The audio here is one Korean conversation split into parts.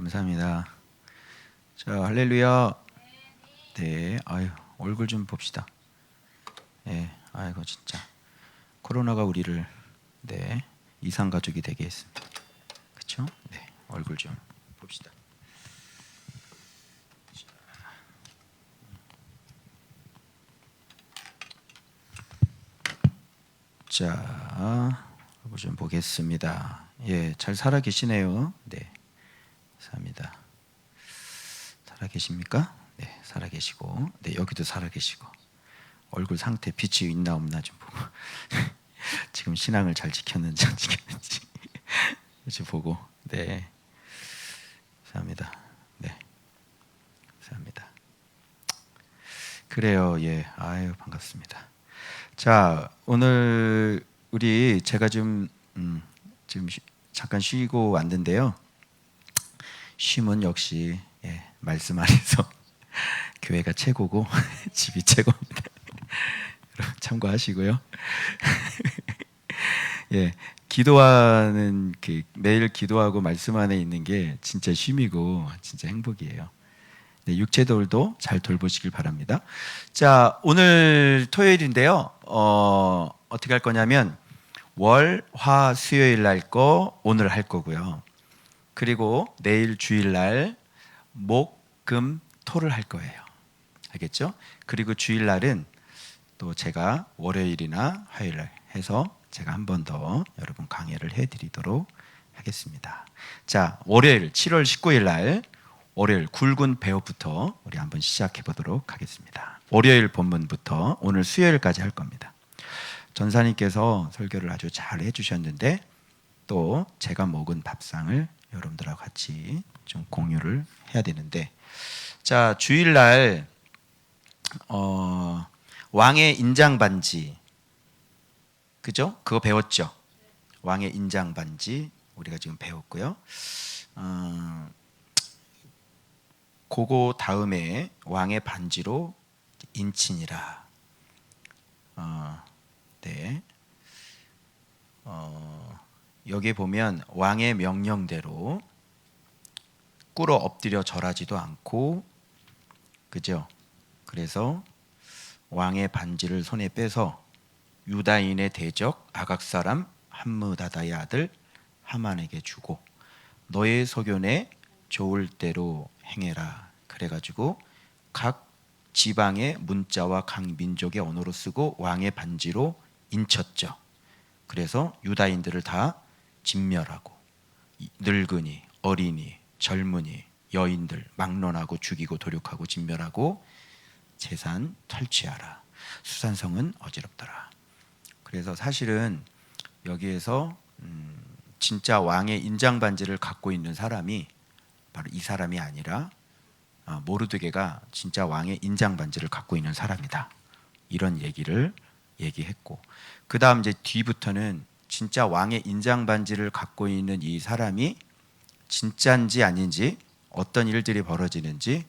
감사합니다. 자, 할렐루야. 네, 아유, 얼굴 좀 봅시다. 예, 아이고 진짜 코로나가 우리를 이상 가족이 되게 했습니다. 그렇죠? 네, 얼굴 좀 봅시다. 자, 얼굴 좀 보겠습니다. 예, 잘 살아 계시네요. 네, 감사합니다. 살아 계십니까? 네, 살아 계시고, 네 여기도 살아 계시고, 얼굴 상태 빛이 있나 없나 좀 보고 지금 신앙을 잘 지켰는지 안 지켰는지 좀 보고, 네, 감사합니다. 네, 감사합니다. 그래요, 예, 아유 반갑습니다. 자, 오늘 제가 지금 잠깐 쉬고 왔는데요. 쉼은 역시 말씀 안에서 교회가 최고고 집이 최고입니다. 참고하시고요. 예, 기도하는 매일 기도하고 말씀 안에 있는 게 진짜 쉼이고 진짜 행복이에요. 네, 육체들도 잘 돌보시길 바랍니다. 자, 오늘 토요일인데요. 어떻게 할 거냐면 월, 화, 수요일 날 거 오늘 할 거고요. 그리고 내일 주일 날 목, 금, 토를 할 거예요. 알겠죠? 그리고 주일 날은 또 제가 월요일이나 화요일 날 해서 제가 한 번 더 여러분 강의를 해드리도록 하겠습니다. 자, 월요일 7월 19일 날 월요일 굵은 배우부터 우리 한번 시작해 보도록 하겠습니다. 월요일 본문부터 오늘 수요일까지 할 겁니다. 전사님께서 설교를 아주 잘 해주셨는데 또 제가 먹은 밥상을 여러분들하고 같이 좀 공유를 해야 되는데, 자, 주일날 왕의 인장 반지, 그죠? 그거 배웠죠? 왕의 인장 반지 우리가 지금 배웠고요. 그거 다음에 왕의 반지로 인친이라. 네. 여기 보면 왕의 명령대로 꿇어 엎드려 절하지도 않고, 그죠? 그래서 왕의 반지를 손에 빼서 유다인의 대적 아각 사람 함므다다의 아들 하만에게 주고 너의 소견에 좋을 대로 행해라. 그래가지고 각 지방의 문자와 각 민족의 언어로 쓰고 왕의 반지로 인쳤죠. 그래서 유다인들을 다 진멸하고 늙은이, 어린이, 젊은이, 여인들 막론하고 죽이고 도륙하고 진멸하고 재산 탈취하라. 수산성은 어지럽더라. 그래서 사실은 여기에서 진짜 왕의 인장 반지를 갖고 있는 사람이 바로 이 사람이 아니라 모르드게가 진짜 왕의 인장 반지를 갖고 있는 사람이다. 이런 얘기를 얘기했고, 그 다음 이제 뒤부터는 진짜 왕의 인장 반지를 갖고 있는 이 사람이 진짜인지 아닌지, 어떤 일들이 벌어지는지,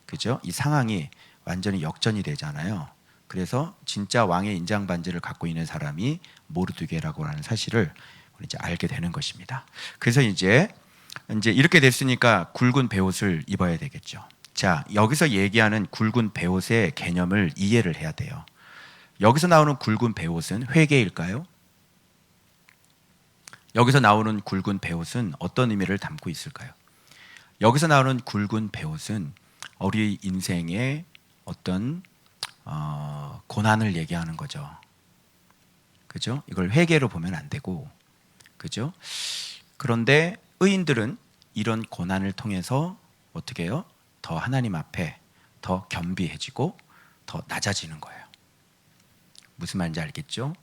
그죠? 이 상황이 완전히 역전이 되잖아요. 그래서 진짜 왕의 인장 반지를 갖고 있는 사람이 모르드게라고 하는 사실을 이제 알게 되는 것입니다. 그래서 이제 이렇게 됐으니까 굵은 베옷을 입어야 되겠죠. 자, 여기서 얘기하는 굵은 베옷의 개념을 이해를 해야 돼요. 여기서 나오는 굵은 베옷은 회개일까요? 여기서 나오는 굵은 베옷은 어떤 의미를 담고 있을까요? 여기서 나오는 굵은 베옷은 우리 인생의 어떤 고난을 얘기하는 거죠. 그죠? 이걸 회개로 보면 안 되고, 그죠? 그런데 의인들은 이런 고난을 통해서 어떻게 해요? 더 하나님 앞에 더 겸비해지고 더 낮아지는 거예요. 무슨 말인지 알겠죠?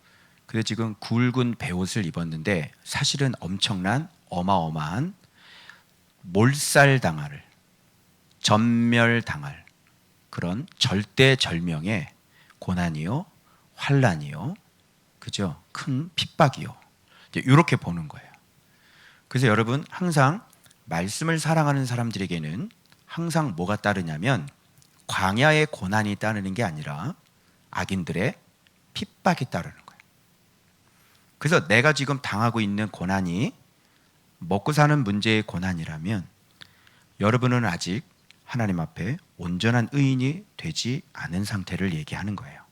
그래서 지금 굵은 베옷을 입었는데 사실은 엄청난 어마어마한 몰살당할, 전멸당할 그런 절대절명의 고난이요, 환난이요, 그죠? 큰 핍박이요. 이렇게 보는 거예요. 그래서 여러분 항상 말씀을 사랑하는 사람들에게는 항상 뭐가 따르냐면 광야의 고난이 따르는 게 아니라 악인들의 핍박이 따르는 거예요. 그래서 내가 지금 당하고 있는 고난이 먹고 사는 문제의 고난이라면 여러분은 아직 하나님 앞에 온전한 의인이 되지 않은 상태를 얘기하는 거예요.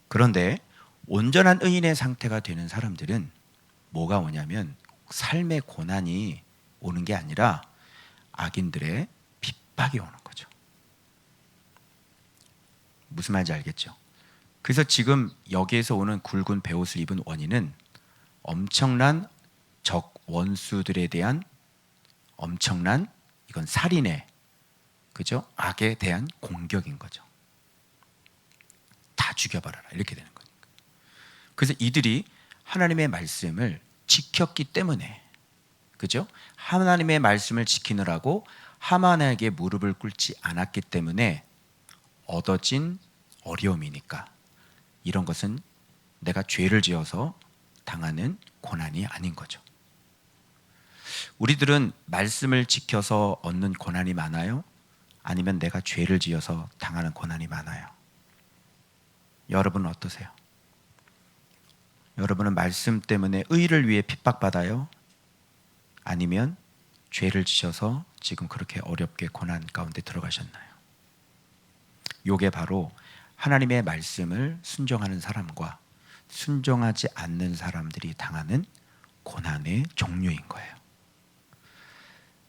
그런데 온전한 의인의 상태가 되는 사람들은 뭐가 오냐면 삶의 고난이 오는 게 아니라 악인들의 핍박이 오는 거죠. 무슨 말인지 알겠죠? 그래서 지금 여기에서 오는 굵은 베옷을 입은 원인은 엄청난 적 원수들에 대한 엄청난 이건 살인의 그죠? 악에 대한 공격인 거죠. 다 죽여버려라 이렇게 되는 거니까. 그래서 이들이 하나님의 말씀을 지켰기 때문에 그죠? 하나님의 말씀을 지키느라고 하만에게 무릎을 꿇지 않았기 때문에 얻어진 어려움이니까 이런 것은 내가 죄를 지어서 당하는 고난이 아닌 거죠. 우리들은 말씀을 지켜서 얻는 고난이 많아요? 아니면 내가 죄를 지어서 당하는 고난이 많아요? 여러분은 어떠세요? 여러분은 말씀 때문에 의를 위해 핍박받아요? 아니면 죄를 지셔서 지금 그렇게 어렵게 고난 가운데 들어가셨나요? 이게 바로 하나님의 말씀을 순종하는 사람과 순종하지 않는 사람들이 당하는 고난의 종류인 거예요.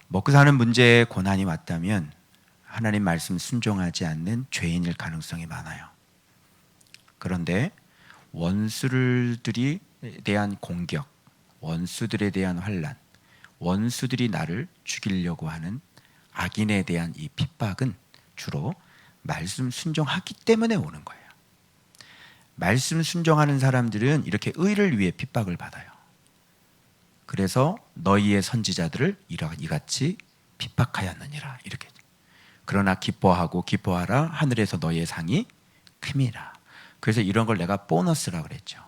먹고 사는 문제에 고난이 왔다면 하나님 말씀 순종하지 않는 죄인일 가능성이 많아요. 그런데 원수들에 대한 공격, 원수들에 대한 환난, 원수들이 나를 죽이려고 하는 악인에 대한 이 핍박은 주로 말씀 순종하기 때문에 오는 거예요. 말씀 순종하는 사람들은 이렇게 의를 위해 핍박을 받아요. 그래서 너희의 선지자들을 이같이 핍박하였느니라 이렇게. 그러나 기뻐하라 하늘에서 너희의 상이 큼이라. 그래서 이런 걸 내가 보너스라고 그랬죠.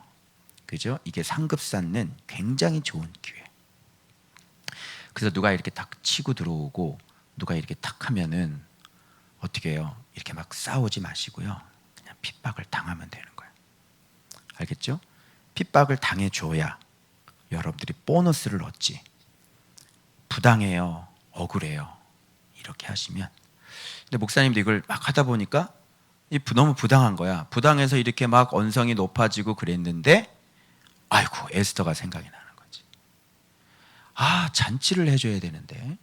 그죠? 이게 상급 쌓는 굉장히 좋은 기회. 그래서 누가 이렇게 탁 치고 들어오고 누가 이렇게 탁 하면은 어떻게 해요? 이렇게 막 싸우지 마시고요. 그냥 핍박을 당하면 되는 거예요. 알겠죠? 핍박을 당해줘야 여러분들이 보너스를 얻지. 부당해요. 억울해요. 이렇게 하시면. 근데 목사님도 이걸 막 하다 보니까 너무 부당한 거야. 부당해서 이렇게 막 언성이 높아지고 그랬는데 아이고 에스더가 생각이 나는 거지. 아 잔치를 해줘야 되는데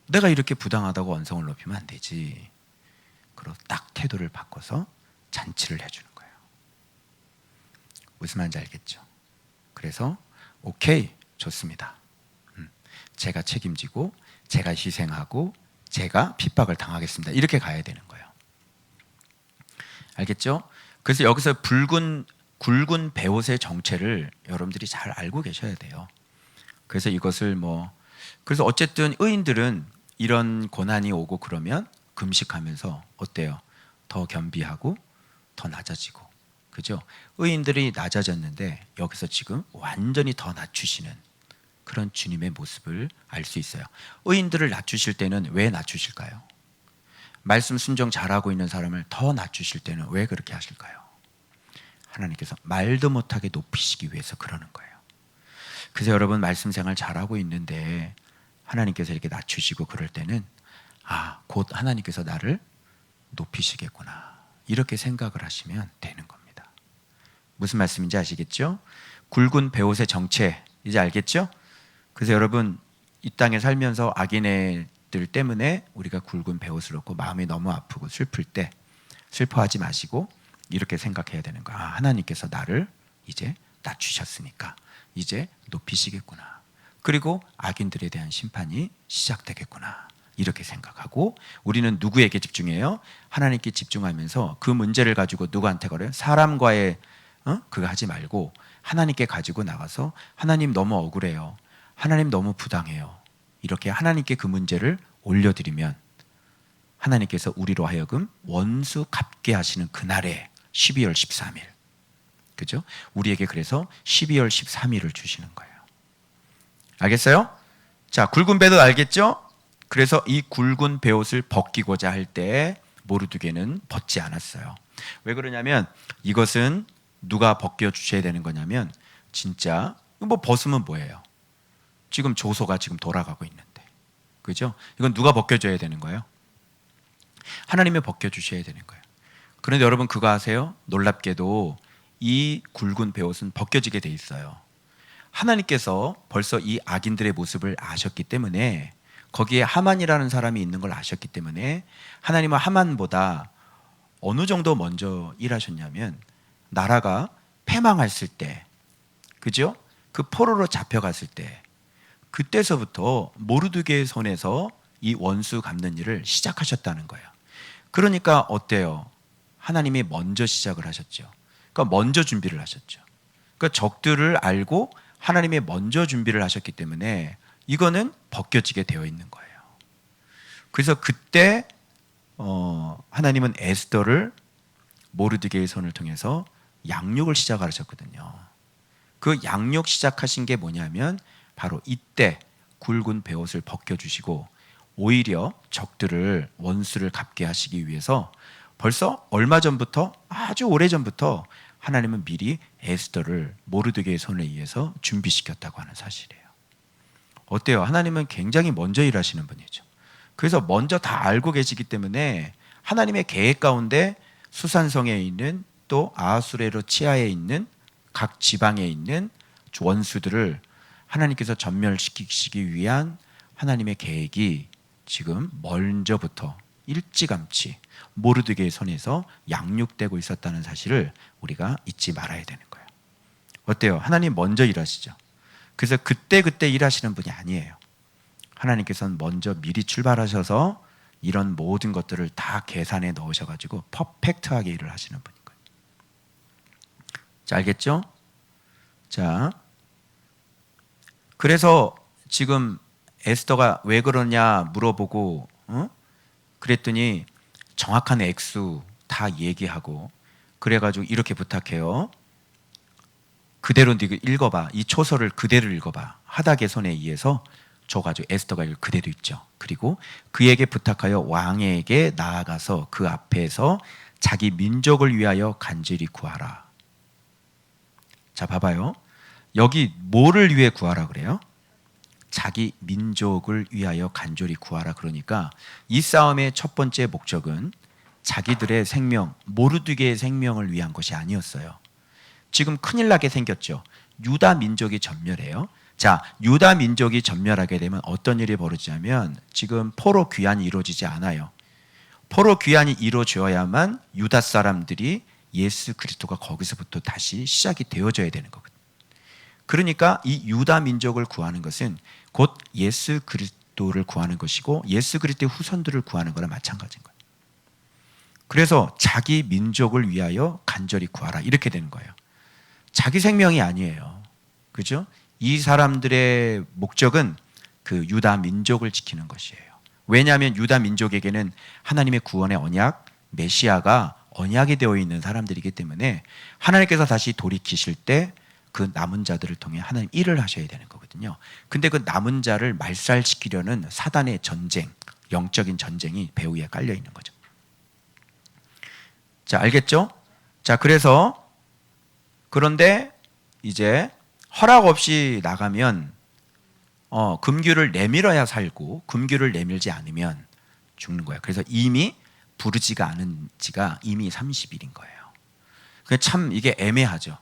내가 이렇게 부당하다고 언성을 높이면 안 되지. 그리고 딱 태도를 바꿔서 잔치를 해주는 거예요. 무슨 말인지 알겠죠? 그래서 오케이 좋습니다. 제가 책임지고 제가 희생하고 제가 핍박을 당하겠습니다. 이렇게 가야 되는 거예요. 알겠죠? 그래서 여기서 굵은 베옷의 정체를 여러분들이 잘 알고 계셔야 돼요. 그래서 이것을 그래서 어쨌든 의인들은 이런 고난이 오고 그러면 금식하면서 어때요? 더 겸비하고 더 낮아지고 그죠? 의인들이 낮아졌는데 여기서 지금 완전히 더 낮추시는 그런 주님의 모습을 알 수 있어요. 의인들을 낮추실 때는 왜 낮추실까요? 말씀 순종 잘하고 있는 사람을 더 낮추실 때는 왜 그렇게 하실까요? 하나님께서 말도 못하게 높이시기 위해서 그러는 거예요. 그래서 여러분 말씀 생활 잘하고 있는데 하나님께서 이렇게 낮추시고 그럴 때는 곧 하나님께서 나를 높이시겠구나 이렇게 생각을 하시면 되는 겁니다. 무슨 말씀인지 아시겠죠? 굵은 베옷의 정체 이제 알겠죠? 그래서 여러분 이 땅에 살면서 악인애들 때문에 우리가 굵은 베옷을 얻고 마음이 너무 아프고 슬플 때 슬퍼하지 마시고 이렇게 생각해야 되는 거야. 하나님께서 나를 이제 낮추셨으니까 이제 높이시겠구나. 그리고 악인들에 대한 심판이 시작되겠구나. 이렇게 생각하고 우리는 누구에게 집중해요? 하나님께 집중하면서 그 문제를 가지고 누구한테 걸어요? 사람과의 그거 하지 말고 하나님께 가지고 나가서 하나님 너무 억울해요. 하나님 너무 부당해요. 이렇게 하나님께 그 문제를 올려드리면 하나님께서 우리로 하여금 원수 갚게 하시는 그날에 12월 13일 그죠? 우리에게 그래서 12월 13일을 주시는 거예요. 알겠어요? 자, 굵은 베옷 알겠죠? 그래서 이 굵은 베옷을 벗기고자 할 때 모르드게는 벗지 않았어요. 왜 그러냐면 이것은 누가 벗겨 주셔야 되는 거냐면 진짜 벗으면 뭐예요? 지금 조소가 지금 돌아가고 있는데, 그죠? 이건 누가 벗겨줘야 되는 거예요? 하나님이 벗겨주셔야 되는 거예요. 그런데 여러분 그거 아세요? 놀랍게도 이 굵은 베옷은 벗겨지게 돼 있어요. 하나님께서 벌써 이 악인들의 모습을 아셨기 때문에, 거기에 하만이라는 사람이 있는 걸 아셨기 때문에 하나님은 하만보다 어느 정도 먼저 일하셨냐면, 나라가 패망했을 때, 그죠? 그 포로로 잡혀갔을 때, 그때서부터 모르드게의 손에서 이 원수 갚는 일을 시작하셨다는 거예요. 그러니까 어때요? 하나님이 먼저 시작을 하셨죠. 그러니까 먼저 준비를 하셨죠. 그러니까 적들을 알고 하나님이 먼저 준비를 하셨기 때문에 이거는 벗겨지게 되어 있는 거예요. 그래서 그때 하나님은 에스더를 모르드게의 손을 통해서 양육을 시작하셨거든요. 그 양육 시작하신 게 뭐냐면 바로 이때 굵은 베옷을 벗겨주시고 오히려 적들을, 원수를 갚게 하시기 위해서 벌써 얼마 전부터, 아주 오래전부터 하나님은 미리 에스더를 모르드게의 손에 의해서 준비시켰다고 하는 사실이에요. 어때요? 하나님은 굉장히 먼저 일하시는 분이죠. 그래서 먼저 다 알고 계시기 때문에 하나님의 계획 가운데 수산성에 있는, 또 아하수에로 치하에 있는 각 지방에 있는 원수들을 하나님께서 전멸시키시기 위한 하나님의 계획이 지금 먼저부터 일찌감치 모르드게의 손에서 양육되고 있었다는 사실을 우리가 잊지 말아야 되는 거예요. 어때요? 하나님 먼저 일하시죠. 그래서 그때 일하시는 분이 아니에요. 하나님께서는 먼저 미리 출발하셔서 이런 모든 것들을 다 계산해 넣으셔가지고 퍼펙트하게 일을 하시는 분인 거예요. 자, 알겠죠? 자, 그래서 지금 에스더가 왜 그러냐 물어보고, 그랬더니 정확한 액수 다 얘기하고, 그래가지고 이렇게 부탁해요. 그대로 네가 읽어봐. 이 초서를 그대로 읽어봐. 하닥의 손에 의해서 줘가지고 에스더가 이걸 그대로 읽죠. 그리고 그에게 부탁하여 왕에게 나아가서 그 앞에서 자기 민족을 위하여 간절히 구하라. 자, 봐봐요. 여기 뭐를 위해 구하라 그래요? 자기 민족을 위하여 간절히 구하라. 그러니까 이 싸움의 첫 번째 목적은 자기들의 생명, 모르드게의 생명을 위한 것이 아니었어요. 지금 큰일 나게 생겼죠. 유다 민족이 전멸해요. 자, 유다 민족이 전멸하게 되면 어떤 일이 벌어지냐면, 지금 포로 귀환이 이루어지지 않아요. 포로 귀환이 이루어져야만 유다 사람들이 예수 그리스도가 거기서부터 다시 시작이 되어져야 되는 거거든요. 그러니까 이 유다 민족을 구하는 것은 곧 예수 그리스도를 구하는 것이고 예수 그리스도의 후손들을 구하는 거랑 마찬가지인 거예요. 그래서 자기 민족을 위하여 간절히 구하라, 이렇게 되는 거예요. 자기 생명이 아니에요. 그죠? 이 사람들의 목적은 그 유다 민족을 지키는 것이에요. 왜냐하면 유다 민족에게는 하나님의 구원의 언약, 메시아가 언약이 되어 있는 사람들이기 때문에 하나님께서 다시 돌이키실 때 그 남은 자들을 통해 하나님 일을 하셔야 되는 거거든요. 근데 그 남은 자를 말살시키려는 사단의 전쟁, 영적인 전쟁이 배 위에 깔려 있는 거죠. 자, 알겠죠? 자, 그런데 이제 허락 없이 나가면 금규를 내밀어야 살고 금규를 내밀지 않으면 죽는 거예요. 그래서 이미 부르지가 않은 지가 이미 30일인 거예요. 참 이게 애매하죠.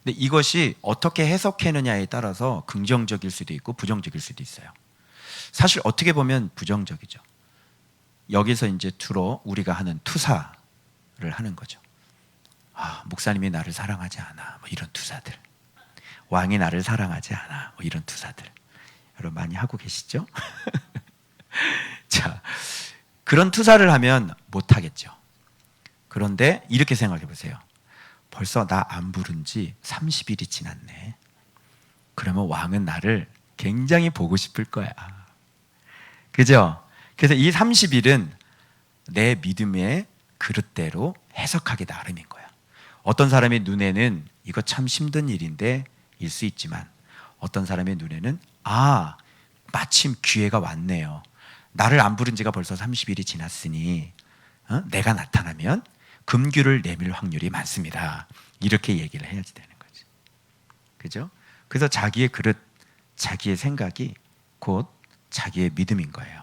근데 이것이 어떻게 해석하느냐에 따라서 긍정적일 수도 있고 부정적일 수도 있어요. 사실 어떻게 보면 부정적이죠. 여기서 이제 주로 우리가 하는 투사를 하는 거죠. 아, 목사님이 나를 사랑하지 않아, 뭐 이런 투사들. 왕이 나를 사랑하지 않아, 뭐 이런 투사들. 여러분 많이 하고 계시죠? 자, 그런 투사를 하면 못하겠죠. 그런데 이렇게 생각해 보세요. 벌써 나 안 부른 지 30일이 지났네. 그러면 왕은 나를 굉장히 보고 싶을 거야. 그죠? 그래서 이 30일은 내 믿음의 그릇대로 해석하기 나름인 거야. 어떤 사람의 눈에는 이거 참 힘든 일인데 일 수 있지만, 어떤 사람의 눈에는 마침 기회가 왔네요. 나를 안 부른 지가 벌써 30일이 지났으니 내가 나타나면 금규를 내밀 확률이 많습니다. 이렇게 얘기를 해야지 되는 거지. 그죠? 그래서 자기의 그릇, 자기의 생각이 곧 자기의 믿음인 거예요.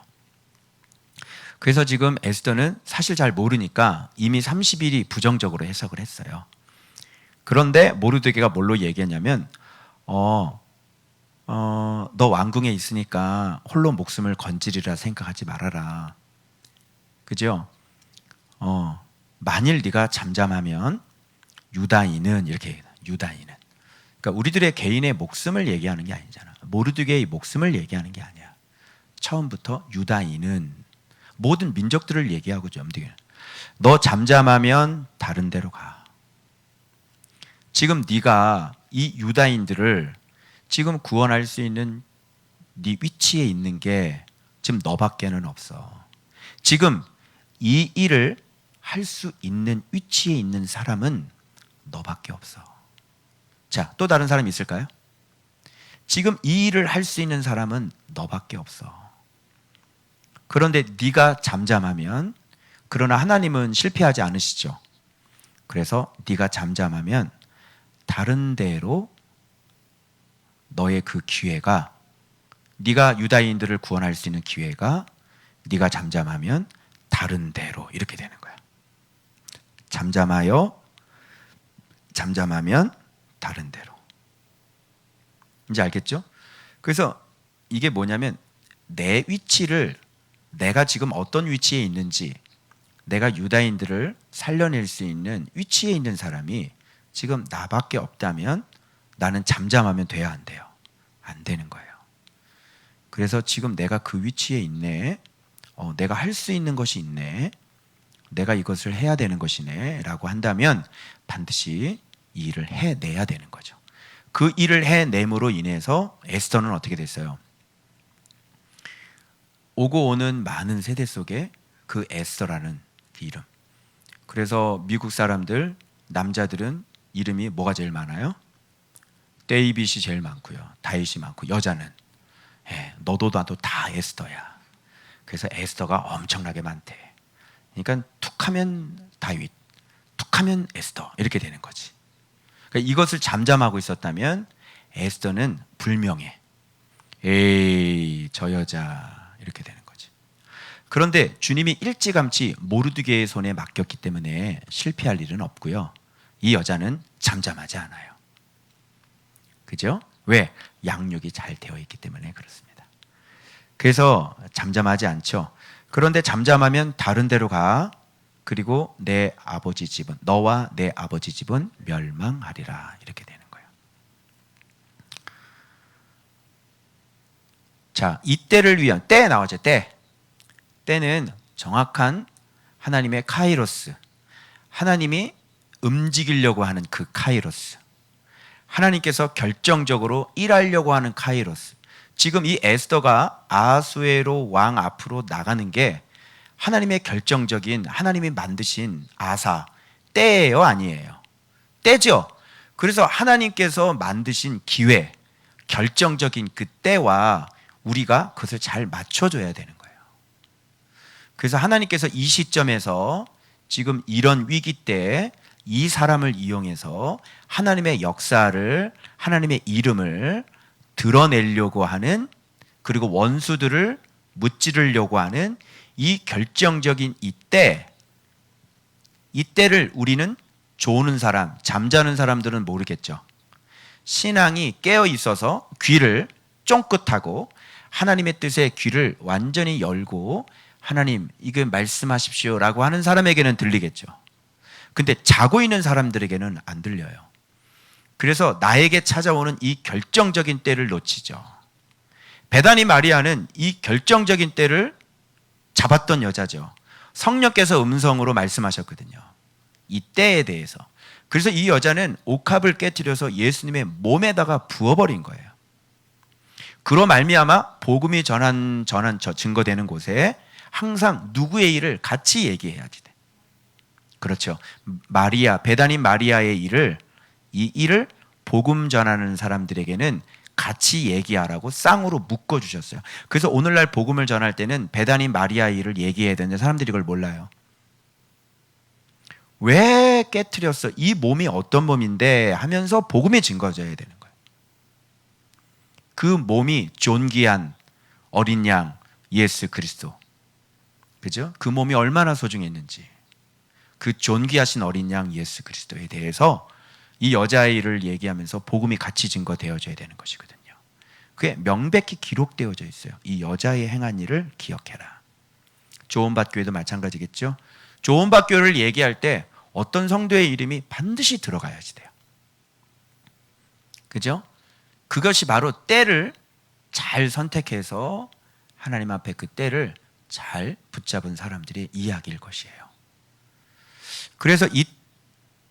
그래서 지금 에스더는 사실 잘 모르니까 이미 30일이 부정적으로 해석을 했어요. 그런데 모르드게가 뭘로 얘기했냐면 너 왕궁에 있으니까 홀로 목숨을 건지리라 생각하지 말아라. 그죠? 만일 네가 잠잠하면 유다인은 이렇게 얘기해요. 유다인은. 그러니까 우리들의 개인의 목숨을 얘기하는 게 아니잖아. 모르드게의 목숨을 얘기하는 게 아니야. 처음부터 유다인은 모든 민족들을 얘기하고 점등해. 너 잠잠하면 다른 데로 가. 지금 네가 이 유다인들을 지금 구원할 수 있는 네 위치에 있는 게 지금 너밖에는 없어. 지금 이 일을 할 수 있는 위치에 있는 사람은 너밖에 없어. 자, 또 다른 사람이 있을까요? 지금 이 일을 할 수 있는 사람은 너밖에 없어. 그런데 네가 잠잠하면, 그러나 하나님은 실패하지 않으시죠. 그래서 네가 잠잠하면 다른 데로 너의 그 기회가, 네가 유다인들을 구원할 수 있는 기회가 네가 잠잠하면 다른 데로 이렇게 되는 거야. 잠잠하면 다른 데로. 이제 알겠죠? 그래서 이게 뭐냐면 내 위치를, 내가 지금 어떤 위치에 있는지, 내가 유다인들을 살려낼 수 있는 위치에 있는 사람이 지금 나밖에 없다면 나는 잠잠하면 돼야 안 돼요? 안 되는 거예요. 그래서 지금 내가 그 위치에 있네, 내가 할 수 있는 것이 있네, 내가 이것을 해야 되는 것이네 라고 한다면 반드시 이 일을 해내야 되는 거죠. 그 일을 해냄으로 인해서 에스더는 어떻게 됐어요? 오고 오는 많은 세대 속에 그 에스더라는 그 이름. 그래서 미국 사람들, 남자들은 이름이 뭐가 제일 많아요? 데이빗이 제일 많고요, 다윗이 많고, 여자는 너도 나도 다 에스더야. 그래서 에스더가 엄청나게 많대. 그러니까 툭하면 다윗, 툭하면 에스더 이렇게 되는 거지. 그러니까 이것을 잠잠하고 있었다면 에스더는 불명예. 에이, 저 여자 이렇게 되는 거지. 그런데 주님이 일찌감치 모르드게의 손에 맡겼기 때문에 실패할 일은 없고요. 이 여자는 잠잠하지 않아요. 그죠? 왜? 양육이 잘 되어 있기 때문에 그렇습니다. 그래서 잠잠하지 않죠. 그런데 잠잠하면 다른 데로 가. 그리고 내 아버지 집은, 너와 내 아버지 집은 멸망하리라 이렇게 되는 거예요. 자, 이 때를 위한, 때 나오죠. 때는 정확한 하나님의 카이로스, 하나님이 움직이려고 하는 그 카이로스, 하나님께서 결정적으로 일하려고 하는 카이로스. 지금 이 에스더가 아하수에로 왕 앞으로 나가는 게 하나님의 결정적인, 하나님이 만드신 아사, 때예요, 아니에요? 때죠. 그래서 하나님께서 만드신 기회, 결정적인 그 때와 우리가 그것을 잘 맞춰줘야 되는 거예요. 그래서 하나님께서 이 시점에서 지금 이런 위기 때 이 사람을 이용해서 하나님의 역사를, 하나님의 이름을 드러내려고 하는, 그리고 원수들을 무찌르려고 하는 이 결정적인 이때를 우리는 조는 사람, 잠자는 사람들은 모르겠죠. 신앙이 깨어 있어서 귀를 쫑긋하고 하나님의 뜻에 귀를 완전히 열고 하나님 이거 말씀하십시오라고 하는 사람에게는 들리겠죠. 근데 자고 있는 사람들에게는 안 들려요. 그래서 나에게 찾아오는 이 결정적인 때를 놓치죠. 베다니 마리아는 이 결정적인 때를 잡았던 여자죠. 성령께서 음성으로 말씀하셨거든요. 이 때에 대해서. 그래서 이 여자는 옥합을 깨뜨려서 예수님의 몸에다가 부어버린 거예요. 그로 말미암아 복음이 증거되는 곳에 항상 누구의 일을 같이 얘기해야지 돼. 그렇죠. 마리아, 베다니 마리아의 이 일을 복음 전하는 사람들에게는 같이 얘기하라고 쌍으로 묶어주셨어요. 그래서 오늘날 복음을 전할 때는 베다니 마리아의 일을 얘기해야 되는데 사람들이 이걸 몰라요. 왜 깨트렸어? 이 몸이 어떤 몸인데 하면서 복음이 증거져야 되는 거예요. 그 몸이 존귀한 어린 양 예수 그리스도, 그죠? 그 몸이 얼마나 소중했는지, 그 존귀하신 어린 양 예수 그리스도에 대해서 이 여자아이를 얘기하면서 복음이 같이 증거되어져야 되는 것이거든요. 그게 명백히 기록되어져 있어요. 이 여자의 행한 일을 기억해라. 조은밭교회도 마찬가지겠죠. 조은밭교회를 얘기할 때 어떤 성도의 이름이 반드시 들어가야지 돼요. 그죠? 그것이 바로 때를 잘 선택해서 하나님 앞에 그 때를 잘 붙잡은 사람들의 이야기일 것이에요. 그래서 이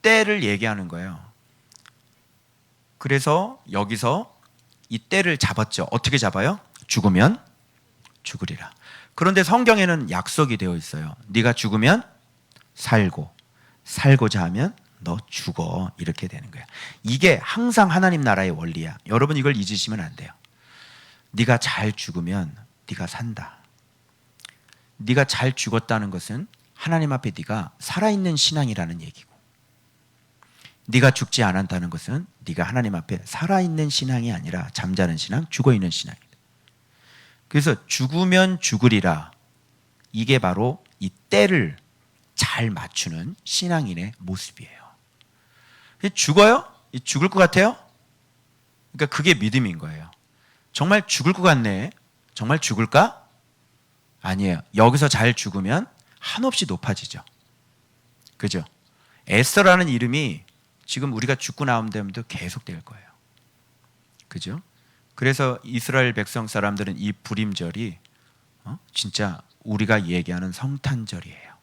때를 얘기하는 거예요. 그래서 여기서 이 때를 잡았죠. 어떻게 잡아요? 죽으면 죽으리라. 그런데 성경에는 약속이 되어 있어요. 네가 죽으면 살고, 살고자 하면 너 죽어. 이렇게 되는 거야. 이게 항상 하나님 나라의 원리야. 여러분 이걸 잊으시면 안 돼요. 네가 잘 죽으면 네가 산다. 네가 잘 죽었다는 것은 하나님 앞에 네가 살아있는 신앙이라는 얘기고, 네가 죽지 않았다는 것은 네가 하나님 앞에 살아있는 신앙이 아니라 잠자는 신앙, 죽어있는 신앙이다. 그래서 죽으면 죽으리라. 이게 바로 이 때를 잘 맞추는 신앙인의 모습이에요. 죽어요? 죽을 것 같아요? 그러니까 그게 믿음인 거예요. 정말 죽을 것 같네. 정말 죽을까? 아니에요. 여기서 잘 죽으면 한없이 높아지죠. 그죠? 에스더라는 이름이 지금 우리가 죽고 나온 다음에도 계속 될 거예요. 그죠? 그래서 이스라엘 백성 사람들은 이 불임절이 진짜 우리가 얘기하는 성탄절이에요.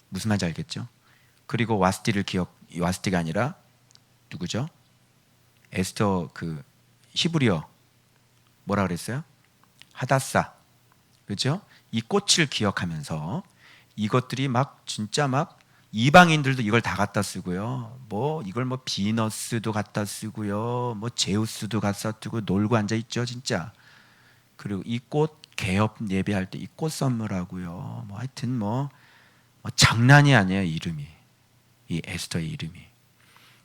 무슨 말인지 알겠죠? 그리고 와스티가 아니라 누구죠? 에스터 그 히브리어 뭐라 그랬어요? 하다사. 그죠? 이 꽃을 기억하면서 이것들이 막 진짜 막 이방인들도 이걸 다 갖다 쓰고요. 뭐 이걸 뭐 비너스도 갖다 쓰고요. 뭐 제우스도 갖다 쓰고 놀고 앉아 있죠, 진짜. 그리고 이 꽃 개업 예배할 때 이 꽃 선물하고요. 뭐 하여튼 뭐 장난이 아니에요, 이름이. 이 에스더의 이름이.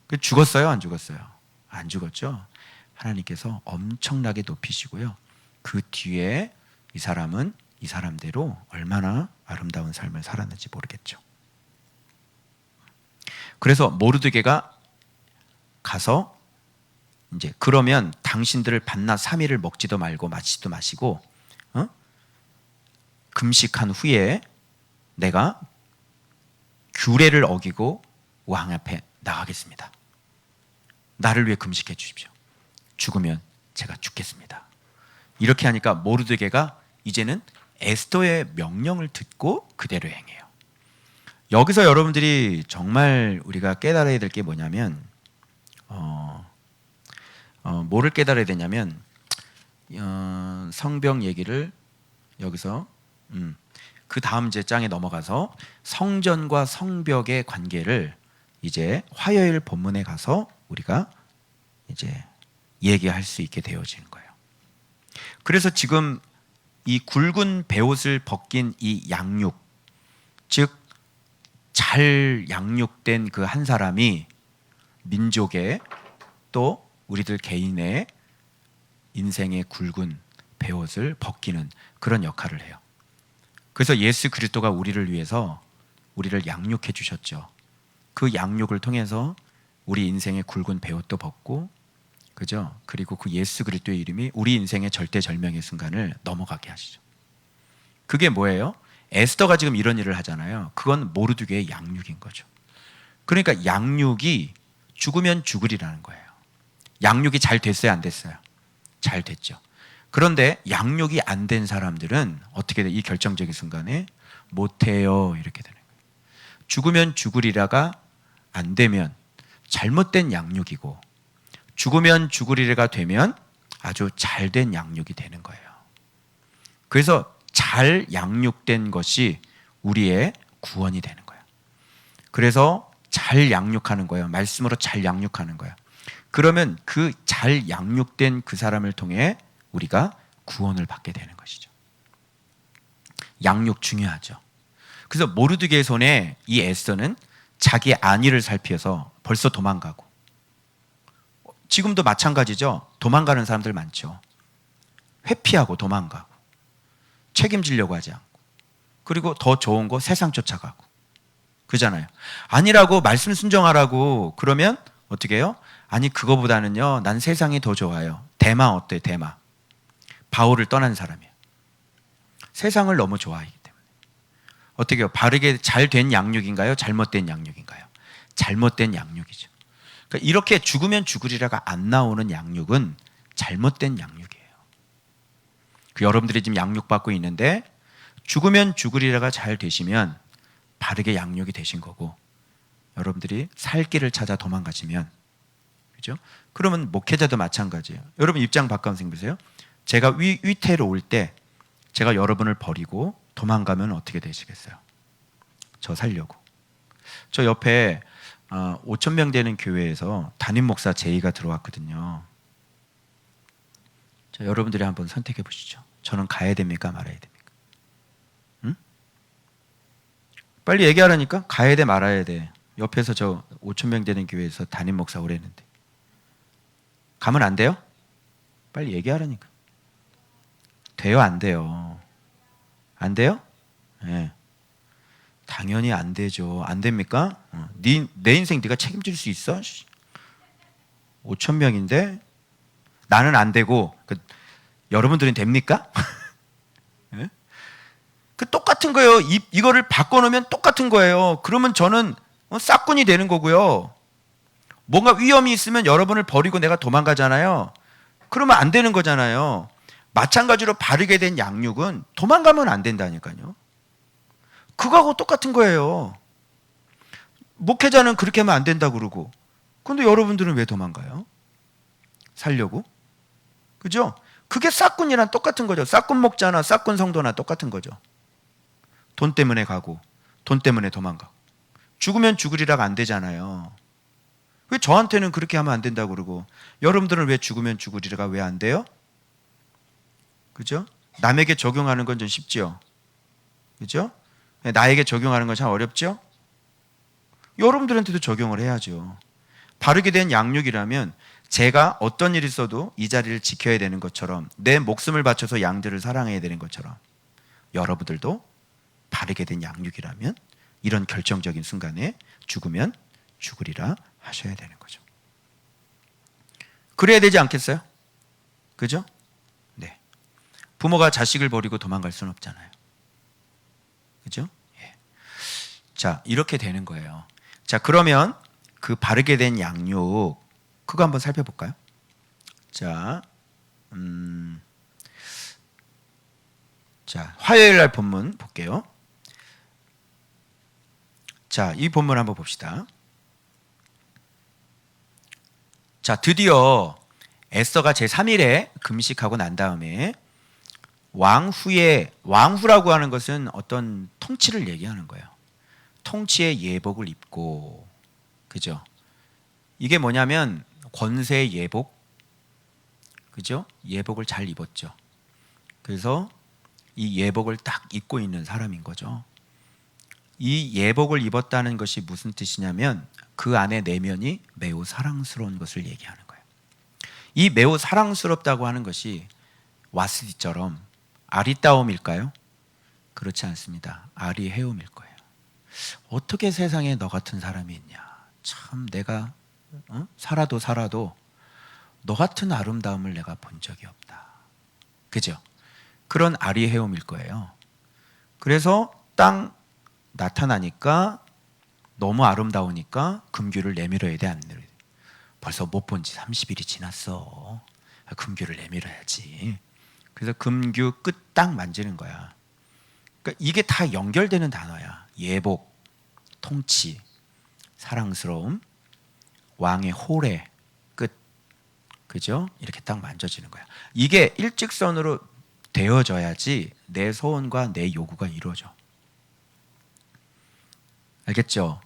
그 죽었어요, 안 죽었어요? 안 죽었죠. 하나님께서 엄청나게 높이시고요. 그 뒤에 이 사람은 이 사람대로 얼마나 아름다운 삶을 살았는지 모르겠죠. 그래서 모르드게가 가서 이제 그러면 당신들을 밤낮 3일을 먹지도 말고 마시지도 마시고 금식한 후에 내가 규례를 어기고 왕 앞에 나가겠습니다. 나를 위해 금식해 주십시오. 죽으면 제가 죽겠습니다. 이렇게 하니까 모르드게가 이제는 에스더의 명령을 듣고 그대로 행해요. 여기서 여러분들이 정말 우리가 깨달아야 될 게 뭐냐면 뭐를 깨달아야 되냐면 성병 얘기를 여기서 그 다음 제장에 넘어가서 성전과 성벽의 관계를 이제 화요일 본문에 가서 우리가 이제 얘기할 수 있게 되어지는 거예요. 그래서 지금 이 굵은 베옷을 벗긴 이 양육, 즉 잘 양육된 그 한 사람이 민족의 또 우리들 개인의 인생의 굵은 베옷을 벗기는 그런 역할을 해요. 그래서 예수 그리스도가 우리를 위해서 우리를 양육해 주셨죠. 그 양육을 통해서 우리 인생의 굵은 베옷도 벗고, 그죠? 그리고 그 예수 그리스도의 이름이 우리 인생의 절대절명의 순간을 넘어가게 하시죠. 그게 뭐예요? 에스더가 지금 이런 일을 하잖아요. 그건 모르드게의 양육인 거죠. 그러니까 양육이 죽으면 죽으리라는 거예요. 양육이 잘 됐어요, 안 됐어요? 잘 됐죠. 그런데 양육이 안 된 사람들은 어떻게 돼? 이 결정적인 순간에 못해요, 이렇게 되는 거예요. 죽으면 죽으리라가 안 되면 잘못된 양육이고, 죽으면 죽으리라가 되면 아주 잘된 양육이 되는 거예요. 그래서 잘 양육된 것이 우리의 구원이 되는 거예요. 그래서 잘 양육하는 거예요. 말씀으로 잘 양육하는 거예요. 그러면 그 잘 양육된 그 사람을 통해 우리가 구원을 받게 되는 것이죠. 양육 중요하죠. 그래서 모르드게의 손에 이 에스더는 자기 안위를 살피어서 벌써 도망가고, 지금도 마찬가지죠. 도망가는 사람들 많죠. 회피하고 도망가고 책임지려고 하지 않고, 그리고 더 좋은 거 세상 쫓아가고, 그잖아요. 아니라고 말씀 순종하라고 그러면 어떻게 해요? 아니 그거보다는요 난 세상이 더 좋아요. 데마 어때? 데마 바울을 떠난 사람이에요. 세상을 너무 좋아하기 때문에. 어떻게 해요? 바르게 잘 된 양육인가요? 잘못된 양육인가요? 잘못된 양육이죠. 그러니까 이렇게 죽으면 죽으리라가 안 나오는 양육은 잘못된 양육이에요. 여러분들이 지금 양육받고 있는데 죽으면 죽으리라가 잘 되시면 바르게 양육이 되신 거고, 여러분들이 살 길을 찾아 도망가시면, 그죠? 그러면 목회자도 마찬가지예요. 여러분 입장 바꿔서 보세요. 제가 위태로 올 때 제가 여러분을 버리고 도망가면 어떻게 되시겠어요? 저 살려고. 저 옆에 5,000명 되는 교회에서 담임 목사 제의가 들어왔거든요. 자, 여러분들이 한번 선택해 보시죠. 저는 가야 됩니까? 말아야 됩니까? 응? 빨리 얘기하라니까? 가야 돼? 말아야 돼? 옆에서 저 5,000명 되는 교회에서 담임 목사 오랬는데 가면 안 돼요? 빨리 얘기하라니까. 돼요? 안 돼요? 안 돼요? 네. 당연히 안 되죠. 안 됩니까? 내 인생 네가 책임질 수 있어? 5,000명인데 나는 안 되고 여러분들은 됩니까? 네? 그 똑같은 거예요. 이거를 바꿔놓으면 똑같은 거예요. 그러면 저는 싹군이 되는 거고요. 뭔가 위험이 있으면 여러분을 버리고 내가 도망가잖아요. 그러면 안 되는 거잖아요. 마찬가지로 바르게 된 양육은 도망가면 안 된다니까요. 그거하고 똑같은 거예요. 목회자는 그렇게 하면 안 된다고 그러고, 근데 여러분들은 왜 도망가요? 살려고? 그죠? 그게 싹군이랑 똑같은 거죠. 싹군 목자나 싹군 성도나 똑같은 거죠. 돈 때문에 가고 돈 때문에 도망가고. 죽으면 죽으리라가 안 되잖아요. 왜 저한테는 그렇게 하면 안 된다고 그러고 여러분들은 왜 죽으면 죽으리라가 왜 안 돼요? 그죠? 남에게 적용하는 건 좀 쉽죠. 그죠? 나에게 적용하는 건 참 어렵죠? 여러분들한테도 적용을 해야죠. 바르게 된 양육이라면 제가 어떤 일이 있어도 이 자리를 지켜야 되는 것처럼, 내 목숨을 바쳐서 양들을 사랑해야 되는 것처럼, 여러분들도 바르게 된 양육이라면 이런 결정적인 순간에 죽으면 죽으리라 하셔야 되는 거죠. 그래야 되지 않겠어요? 그죠? 네. 부모가 자식을 버리고 도망갈 수는 없잖아요. 그죠? 예. 자, 이렇게 되는 거예요. 자, 그러면 그 바르게 된 양육, 그거 한번 살펴볼까요? 자, 자, 화요일 날 본문 볼게요. 자, 이 본문 한번 봅시다. 자, 드디어 에스더가 제3일에 금식하고 난 다음에 왕후라고 하는 것은 어떤 통치를 얘기하는 거예요. 통치의 예복을 입고, 그죠? 이게 뭐냐면 권세 예복, 그죠? 예복을 잘 입었죠. 그래서 이 예복을 딱 입고 있는 사람인 거죠. 이 예복을 입었다는 것이 무슨 뜻이냐면 그 안에 내면이 매우 사랑스러운 것을 얘기하는 거예요. 이 매우 사랑스럽다고 하는 것이 와스디처럼 아리따움일까요? 그렇지 않습니다. 아리해움일 거예요. 어떻게 세상에 너 같은 사람이 있냐. 참 내가 살아도 너 같은 아름다움을 내가 본 적이 없다. 그죠? 그런 아리해움일 거예요. 그래서 딱 나타나니까 너무 아름다우니까 금규를 내밀어야 돼, 안 내밀어야 돼? 벌써 못 본 지 30일이 지났어. 금규를 내밀어야지. 그래서 금규 끝 딱 만지는 거야. 그러니까 이게 다 연결되는 단어야. 예복, 통치, 사랑스러움, 왕의 호래, 끝. 그죠? 이렇게 딱 만져지는 거야. 이게 일직선으로 되어져야지 내 소원과 내 요구가 이루어져. 알겠죠?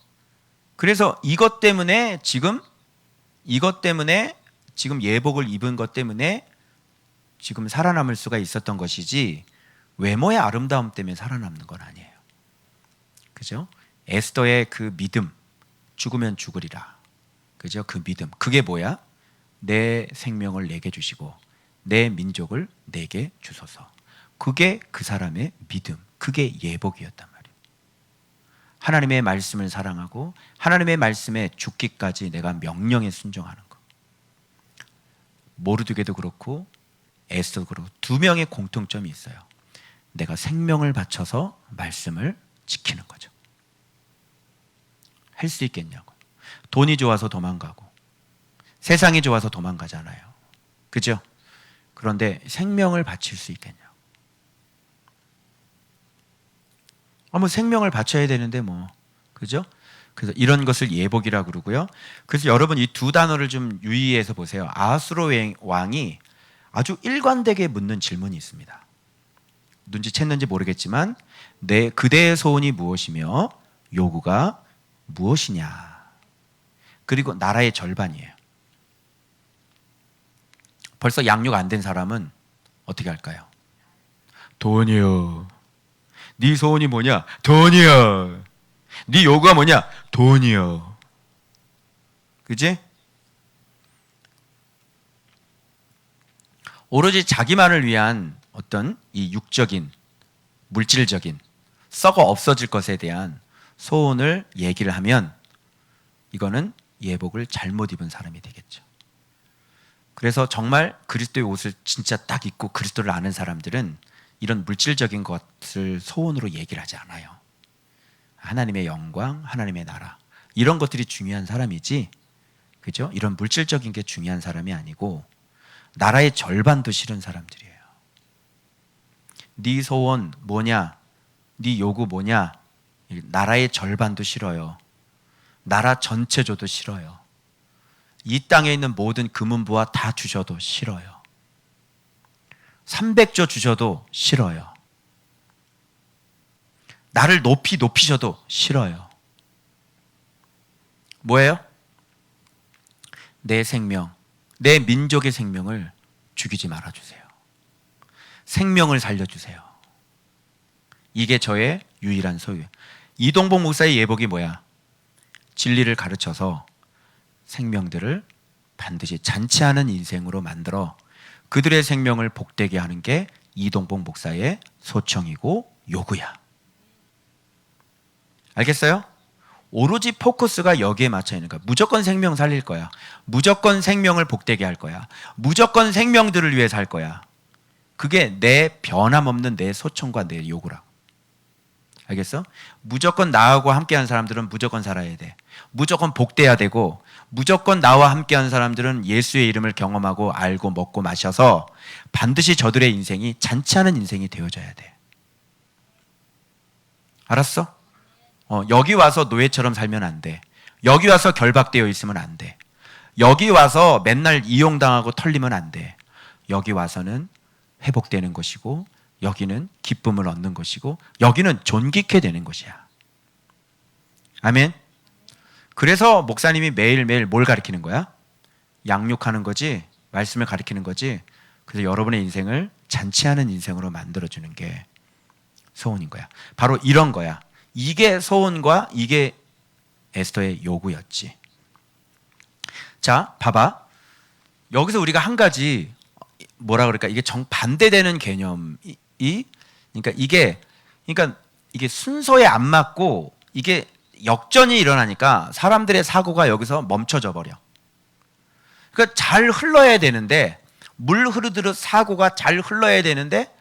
그래서 이것 때문에 지금 예복을 입은 것 때문에 지금 살아남을 수가 있었던 것이지 외모의 아름다움 때문에 살아남는 건 아니에요. 그죠? 에스더의 그 믿음, 죽으면 죽으리라. 그죠? 그 믿음. 그게 뭐야? 내 생명을 내게 주시고 내 민족을 내게 주소서. 그게 그 사람의 믿음, 그게 예복이었단 말이에요. 하나님의 말씀을 사랑하고 하나님의 말씀에 죽기까지 내가 명령에 순종하는 거. 모르드게도 그렇고 에스더도 그렇고 두 명의 공통점이 있어요. 내가 생명을 바쳐서 말씀을 지키는 거죠. 할 수 있겠냐고. 돈이 좋아서 도망가고 세상이 좋아서 도망가잖아요. 그죠? 그런데 생명을 바칠 수 있겠냐고. 뭐 생명을 바쳐야 되는데 뭐, 그죠? 그래서 이런 것을 예복이라고 그러고요. 그래서 여러분 이 두 단어를 좀 유의해서 보세요. 아하수로 왕이 아주 일관되게 묻는 질문이 있습니다. 눈치챘는지 모르겠지만 그대의 소원이 무엇이며 요구가 무엇이냐. 그리고 나라의 절반이에요. 벌써 양육 안 된 사람은 어떻게 할까요? 돈이요. 네 소원이 뭐냐? 돈이요. 네 요구가 뭐냐? 돈이요. 그지? 오로지 자기만을 위한 어떤 이 육적인, 물질적인, 썩어 없어질 것에 대한 소원을 얘기를 하면 이거는 예복을 잘못 입은 사람이 되겠죠. 그래서 정말 그리스도의 옷을 진짜 딱 입고 그리스도를 아는 사람들은 이런 물질적인 것을 소원으로 얘기를 하지 않아요. 하나님의 영광, 하나님의 나라 이런 것들이 중요한 사람이지, 그죠? 이런 물질적인 게 중요한 사람이 아니고 나라의 절반도 싫은 사람들이에요. 네 소원 뭐냐? 네 요구 뭐냐? 나라의 절반도 싫어요. 나라 전체 줘도 싫어요. 이 땅에 있는 모든 금은부와 다 주셔도 싫어요. 300조 주셔도 싫어요. 나를 높이셔도 싫어요. 뭐예요? 내 생명, 내 민족의 생명을 죽이지 말아주세요. 생명을 살려주세요. 이게 저의 유일한 소유예요. 이동복 목사의 예복이 뭐야? 진리를 가르쳐서 생명들을 반드시 잔치하는 인생으로 만들어 그들의 생명을 복되게 하는 게 이동복 목사의 소청이고 요구야. 알겠어요? 오로지 포커스가 여기에 맞춰 있는 거야. 무조건 생명 살릴 거야. 무조건 생명을 복되게 할 거야. 무조건 생명들을 위해 살 거야. 그게 내 변함없는 내 소청과 내 요구라고. 알겠어? 무조건 나하고 함께한 사람들은 무조건 살아야 돼. 무조건 복돼야 되고, 무조건 나와 함께한 사람들은 예수의 이름을 경험하고 알고 먹고 마셔서 반드시 저들의 인생이 잔치하는 인생이 되어져야 돼. 알았어? 여기 와서 노예처럼 살면 안 돼. 여기 와서 결박되어 있으면 안 돼. 여기 와서 맨날 이용당하고 털리면 안 돼. 여기 와서는 회복되는 것이고, 여기는 기쁨을 얻는 것이고, 여기는 존귀케 되는 것이야. 아멘. 그래서 목사님이 매일매일 뭘 가르치는 거야? 양육하는 거지, 말씀을 가르치는 거지. 그래서 여러분의 인생을 잔치하는 인생으로 만들어주는 게 소원인 거야. 바로 이런 거야. 이게 소원과 이게 에스더의 요구였지. 자, 봐봐. 여기서 우리가 한 가지 뭐라 그럴까? 이게 정반대되는 개념이, 그러니까 이게 순서에 안 맞고 이게 역전이 일어나니까 사람들의 사고가 여기서 멈춰져 버려. 그러니까 잘 흘러야 되는데, 물 흐르듯 사고가 잘 흘러야 되는데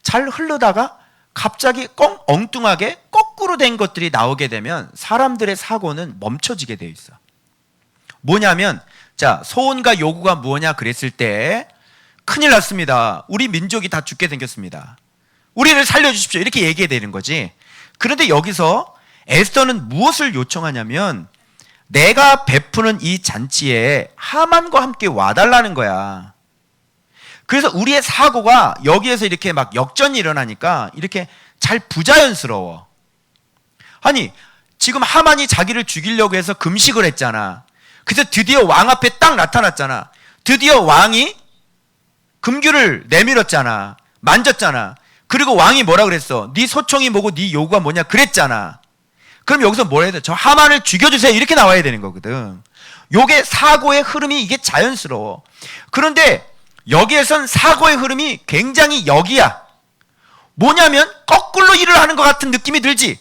잘 흐르다가 갑자기 엉뚱하게 거꾸로 된 것들이 나오게 되면 사람들의 사고는 멈춰지게 되어 있어. 뭐냐면, 자, 소원과 요구가 뭐냐 그랬을 때 큰일 났습니다. 우리 민족이 다 죽게 생겼습니다. 우리를 살려주십시오. 이렇게 얘기해야 되는 거지. 그런데 여기서 에스더는 무엇을 요청하냐면, 내가 베푸는 이 잔치에 하만과 함께 와달라는 거야. 그래서 우리의 사고가 여기에서 이렇게 막 역전이 일어나니까 이렇게 잘 부자연스러워. 아니, 지금 하만이 자기를 죽이려고 해서 금식을 했잖아. 그래서 드디어 왕 앞에 딱 나타났잖아. 드디어 왕이 금규를 내밀었잖아. 만졌잖아. 그리고 왕이 뭐라 그랬어? 네 소청이 뭐고 네 요구가 뭐냐 그랬잖아. 그럼 여기서 뭐라 해야 돼? 저 하만을 죽여주세요. 이렇게 나와야 되는 거거든. 요게 사고의 흐름이 이게 자연스러워. 그런데 여기에선 사고의 흐름이 굉장히 역이야. 뭐냐면 거꾸로 일을 하는 것 같은 느낌이 들지.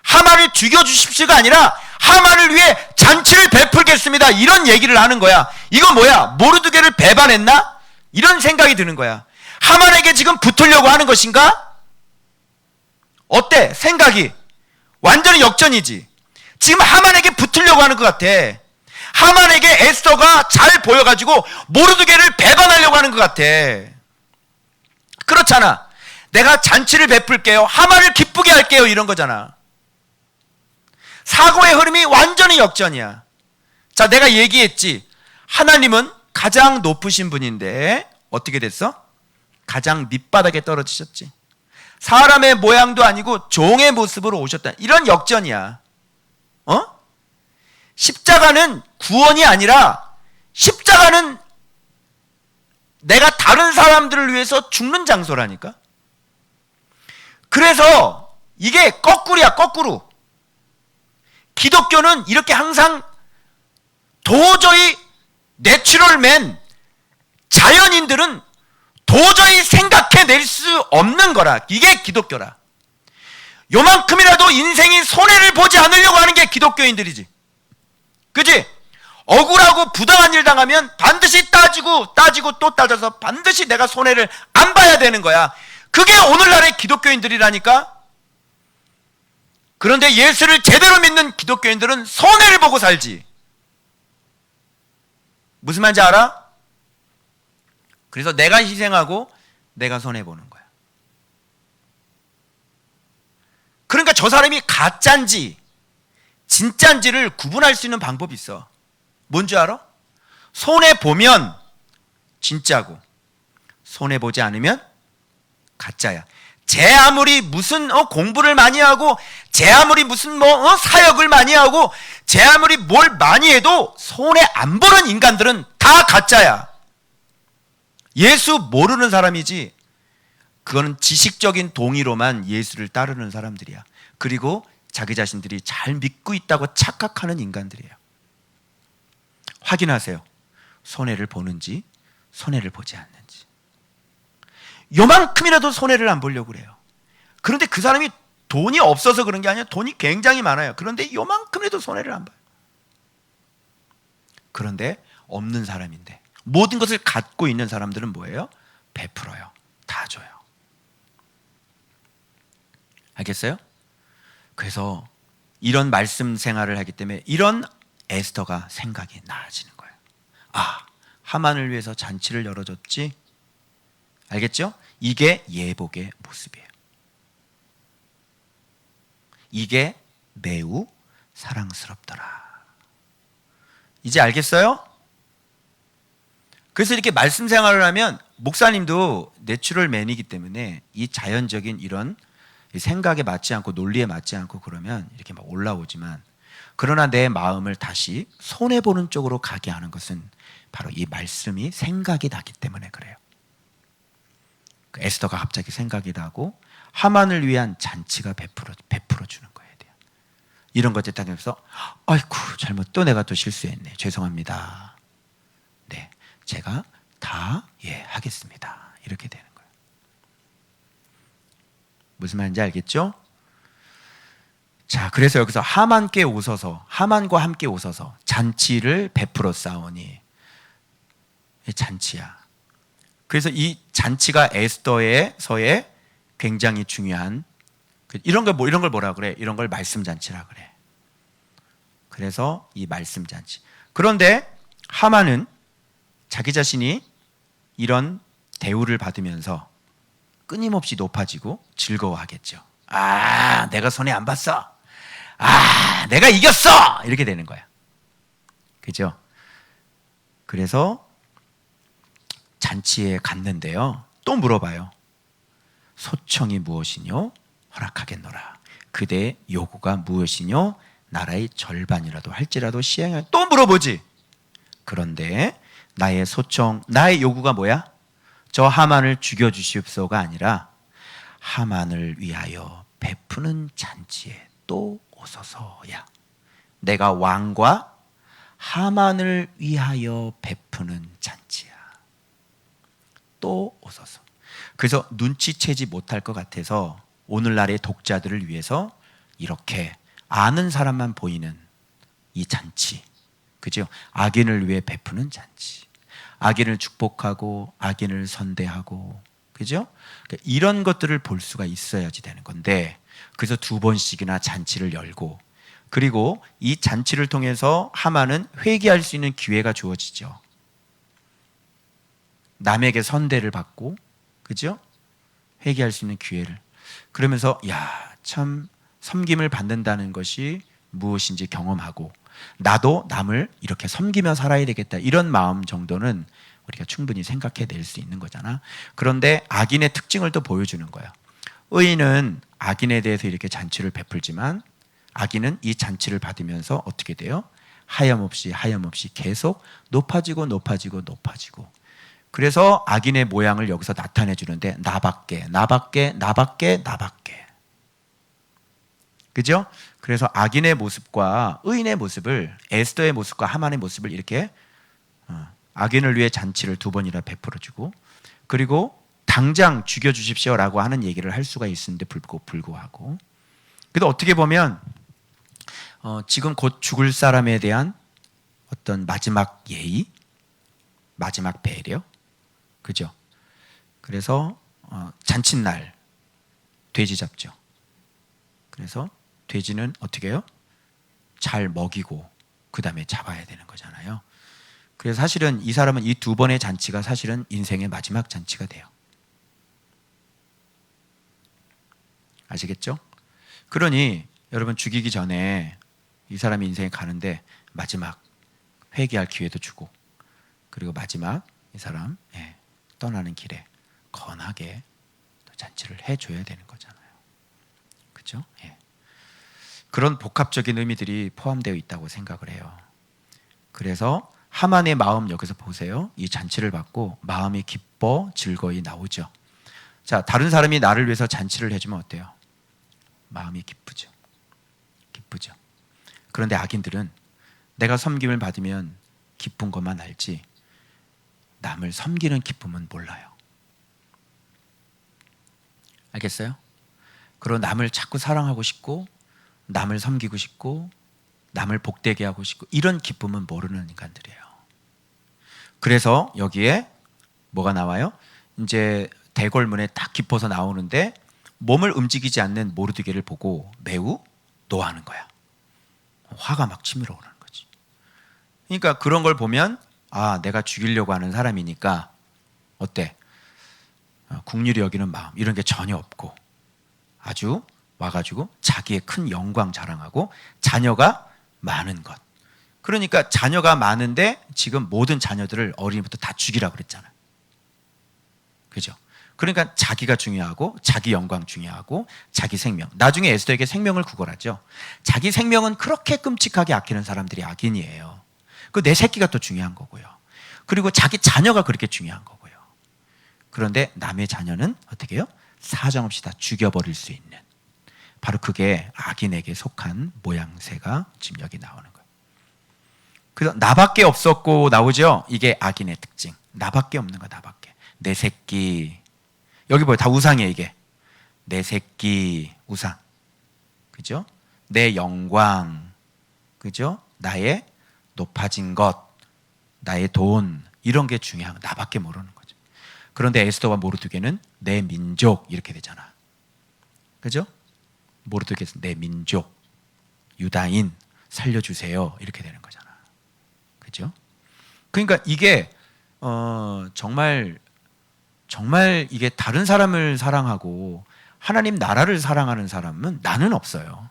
하만을 죽여주십시오가 아니라 하만을 위해 잔치를 베풀겠습니다, 이런 얘기를 하는 거야. 이건 뭐야? 모르드게를 배반했나? 이런 생각이 드는 거야. 하만에게 지금 붙으려고 하는 것인가? 어때? 생각이 완전히 역전이지. 지금 하만에게 붙으려고 하는 것 같아. 하만에게 에스더가 잘 보여가지고 모르드게를 배반하려고 하는 것 같아. 그렇잖아. 내가 잔치를 베풀게요, 하만을 기쁘게 할게요, 이런 거잖아. 사고의 흐름이 완전히 역전이야. 자, 내가 얘기했지. 하나님은 가장 높으신 분인데 어떻게 됐어? 가장 밑바닥에 떨어지셨지. 사람의 모양도 아니고 종의 모습으로 오셨다. 이런 역전이야. 십자가는 구원이 아니라 십자가는 내가 다른 사람들을 위해서 죽는 장소라니까. 그래서 이게 거꾸로야, 거꾸로. 기독교는 이렇게 항상 도저히 내추럴맨, 자연인들은 도저히 생각해낼 수 없는 거라. 이게 기독교라. 요만큼이라도 인생이 손해를 보지 않으려고 하는 게 기독교인들이지. 그지? 억울하고 부당한 일 당하면 반드시 따지고 또 따져서 반드시 내가 손해를 안 봐야 되는 거야. 그게 오늘날의 기독교인들이라니까. 그런데 예수를 제대로 믿는 기독교인들은 손해를 보고 살지. 무슨 말인지 알아? 그래서 내가 희생하고 내가 손해보는 거야. 그러니까 저 사람이 가짜인지 진짜인지를 구분할 수 있는 방법이 있어. 뭔지 알아? 손해보면 진짜고 손해보지 않으면 가짜야. 제 아무리 무슨 공부를 많이 하고 제 아무리 무슨 사역을 많이 하고 제 아무리 뭘 많이 해도 손해 안 보는 인간들은 다 가짜야. 예수 모르는 사람이지, 그거는 지식적인 동의로만 예수를 따르는 사람들이야. 그리고 자기 자신들이 잘 믿고 있다고 착각하는 인간들이에요. 확인하세요. 손해를 보는지 손해를 보지 않는지. 요만큼이라도 손해를 안 보려고 그래요. 그런데 그 사람이 돈이 없어서 그런 게 아니라 돈이 굉장히 많아요. 그런데 요만큼이라도 손해를 안 봐요. 그런데 없는 사람인데, 모든 것을 갖고 있는 사람들은 뭐예요? 베풀어요. 다 줘요. 알겠어요? 그래서 이런 말씀 생활을 하기 때문에 이런 에스더가 생각이 나아지는 거예요. 아, 하만을 위해서 잔치를 열어줬지? 알겠죠? 이게 예복의 모습이에요. 이게 매우 사랑스럽더라. 이제 알겠어요? 그래서 이렇게 말씀 생활을 하면 목사님도 내추럴맨이기 때문에 이 자연적인 이런 생각에 맞지 않고 논리에 맞지 않고 그러면 이렇게 막 올라오지만, 그러나 내 마음을 다시 손해보는 쪽으로 가게 하는 것은 바로 이 말씀이 생각이 나기 때문에 그래요. 에스더가 갑자기 생각이 나고 하만을 위한 잔치가 베풀어 주는 거예요. 이런 것들 당해서 아이고 잘못, 또 내가 또 실수했네, 죄송합니다, 네 제가 다 하겠습니다, 이렇게 되는 거예요. 무슨 말인지 알겠죠? 자, 그래서 여기서 하만께 오소서, 하만과 함께 오소서 잔치를 베풀어 싸우니, 잔치야. 그래서 이 잔치가 에스더에서의 굉장히 중요한, 이런 걸 뭐라 그래? 이런 걸 말씀 잔치라 그래. 그래서 이 말씀 잔치. 그런데 하만은 자기 자신이 이런 대우를 받으면서 끊임없이 높아지고 즐거워하겠죠. 아, 내가 손해 안 봤어. 아, 내가 이겼어. 이렇게 되는 거야. 그죠? 그래서 잔치에 갔는데요, 또 물어봐요. 소청이 무엇이뇨? 허락하겠노라. 그대의 요구가 무엇이뇨? 나라의 절반이라도 할지라도 시행하여. 또 물어보지. 그런데 나의 소청, 나의 요구가 뭐야? 저 하만을 죽여주시옵소가 아니라 하만을 위하여 베푸는 잔치에 또 오소서야. 내가 왕과 하만을 위하여 베푸는 잔치야. 또 오소서. 그래서 눈치채지 못할 것 같아서 오늘날의 독자들을 위해서 이렇게 아는 사람만 보이는 이 잔치, 그죠? 악인을 위해 베푸는 잔치, 악인을 축복하고 악인을 선대하고, 그죠? 그러니까 이런 것들을 볼 수가 있어야지 되는 건데, 그래서 2번씩이나 잔치를 열고, 그리고 이 잔치를 통해서 하만은 회개할 수 있는 기회가 주어지죠. 남에게 선대를 받고, 그죠? 회개할 수 있는 기회를. 그러면서 참 섬김을 받는다는 것이 무엇인지 경험하고, 나도 남을 이렇게 섬기며 살아야 되겠다, 이런 마음 정도는 우리가 충분히 생각해 낼 수 있는 거잖아. 그런데 악인의 특징을 또 보여주는 거야. 의인은 악인에 대해서 이렇게 잔치를 베풀지만 악인은 이 잔치를 받으면서 어떻게 돼요? 하염없이 계속 높아지고. 그래서 악인의 모양을 여기서 나타내 주는데, 나밖에. 그죠? 그래서 악인의 모습과 의인의 모습을, 에스더의 모습과 하만의 모습을 이렇게 악인을 위해 잔치를 2번이나 베풀어 주고, 그리고 당장 죽여주십시오라고 하는 얘기를 할 수가 있는데 불구하고, 그래도 어떻게 보면 지금 곧 죽을 사람에 대한 어떤 마지막 예의, 마지막 배려, 그죠? 그래서 잔칫날 돼지 잡죠. 그래서 돼지는 어떻게 해요? 잘 먹이고 그 다음에 잡아야 되는 거잖아요. 그래서 사실은 이 사람은 이 2번의 잔치가 사실은 인생의 마지막 잔치가 돼요. 아시겠죠? 그러니 여러분, 죽이기 전에 이 사람이 인생에 가는데 마지막 회개할 기회도 주고, 그리고 마지막 이 사람 떠나는 길에 건하게 잔치를 해줘야 되는 거잖아요. 그렇죠? 그런 복합적인 의미들이 포함되어 있다고 생각을 해요. 그래서 하만의 마음 여기서 보세요. 이 잔치를 받고 마음이 기뻐 즐거이 나오죠. 자, 다른 사람이 나를 위해서 잔치를 해주면 어때요? 마음이 기쁘죠. 그런데 악인들은 내가 섬김을 받으면 기쁜 것만 알지 남을 섬기는 기쁨은 몰라요. 알겠어요? 그리고 남을 자꾸 사랑하고 싶고, 남을 섬기고 싶고, 남을 복되게 하고 싶고, 이런 기쁨은 모르는 인간들이에요. 그래서 여기에 뭐가 나와요? 이제 대궐문에 딱 깊어서 나오는데 몸을 움직이지 않는 모르드게를 보고 매우 노하는 거야. 화가 막 치밀어 오르는 거지. 그러니까 그런 걸 보면 내가 죽이려고 하는 사람이니까 어때? 국률이 여기는 마음 이런 게 전혀 없고, 아주 와가지고 자기의 큰 영광 자랑하고 자녀가 많은 것. 그러니까 자녀가 많은데 지금 모든 자녀들을 어린이부터 다 죽이라고 그랬잖아요. 그죠? 그러니까 자기가 중요하고 자기 영광 중요하고 자기 생명. 나중에 에스더에게 생명을 구걸하죠. 자기 생명은 그렇게 끔찍하게 아끼는 사람들이 악인이에요. 내 새끼가 또 중요한 거고요. 그리고 자기 자녀가 그렇게 중요한 거고요. 그런데 남의 자녀는 어떻게 해요? 사정없이 다 죽여버릴 수 있는, 바로 그게 악인에게 속한 모양새가 지금 여기 나오는 거예요. 그래서 나밖에 없었고 나오죠. 이게 악인의 특징. 나밖에 없는 거야. 나밖에. 내 새끼. 여기 보여. 다 우상이에요. 이게 내 새끼 우상, 그죠? 내 영광, 그죠? 나의 높아진 것, 나의 돈, 이런 게 중요한 거. 나밖에 모르는 거죠. 그런데 에스더와 모르드게는 내 민족 이렇게 되잖아. 그죠? 모르드게는 내 민족, 유다인 살려주세요 이렇게 되는 거잖아. 그죠? 그러니까 이게 정말 이게 다른 사람을 사랑하고 하나님 나라를 사랑하는 사람은 나는 없어요.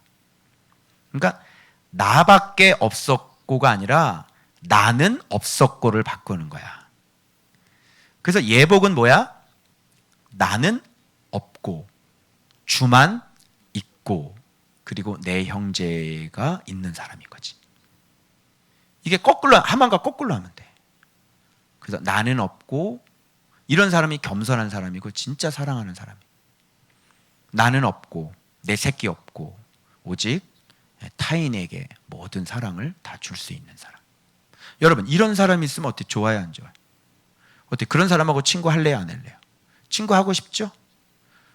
그러니까 나밖에 없었고가 아니라 나는 없었고를 바꾸는 거야. 그래서 예복은 뭐야? 나는 없고 주만 있고 그리고 내 형제가 있는 사람인 거지. 이게 거꾸로, 하만과 거꾸로 하면 돼. 그래서 나는 없고, 이런 사람이 겸손한 사람이고 진짜 사랑하는 사람이. 나는 없고 내 새끼 없고 오직 타인에게 모든 사랑을 다 줄 수 있는 사람. 여러분 이런 사람이 있으면 어때? 좋아요 안 좋아요? 어때? 그런 사람하고 친구할래요 안 할래요? 친구하고 싶죠?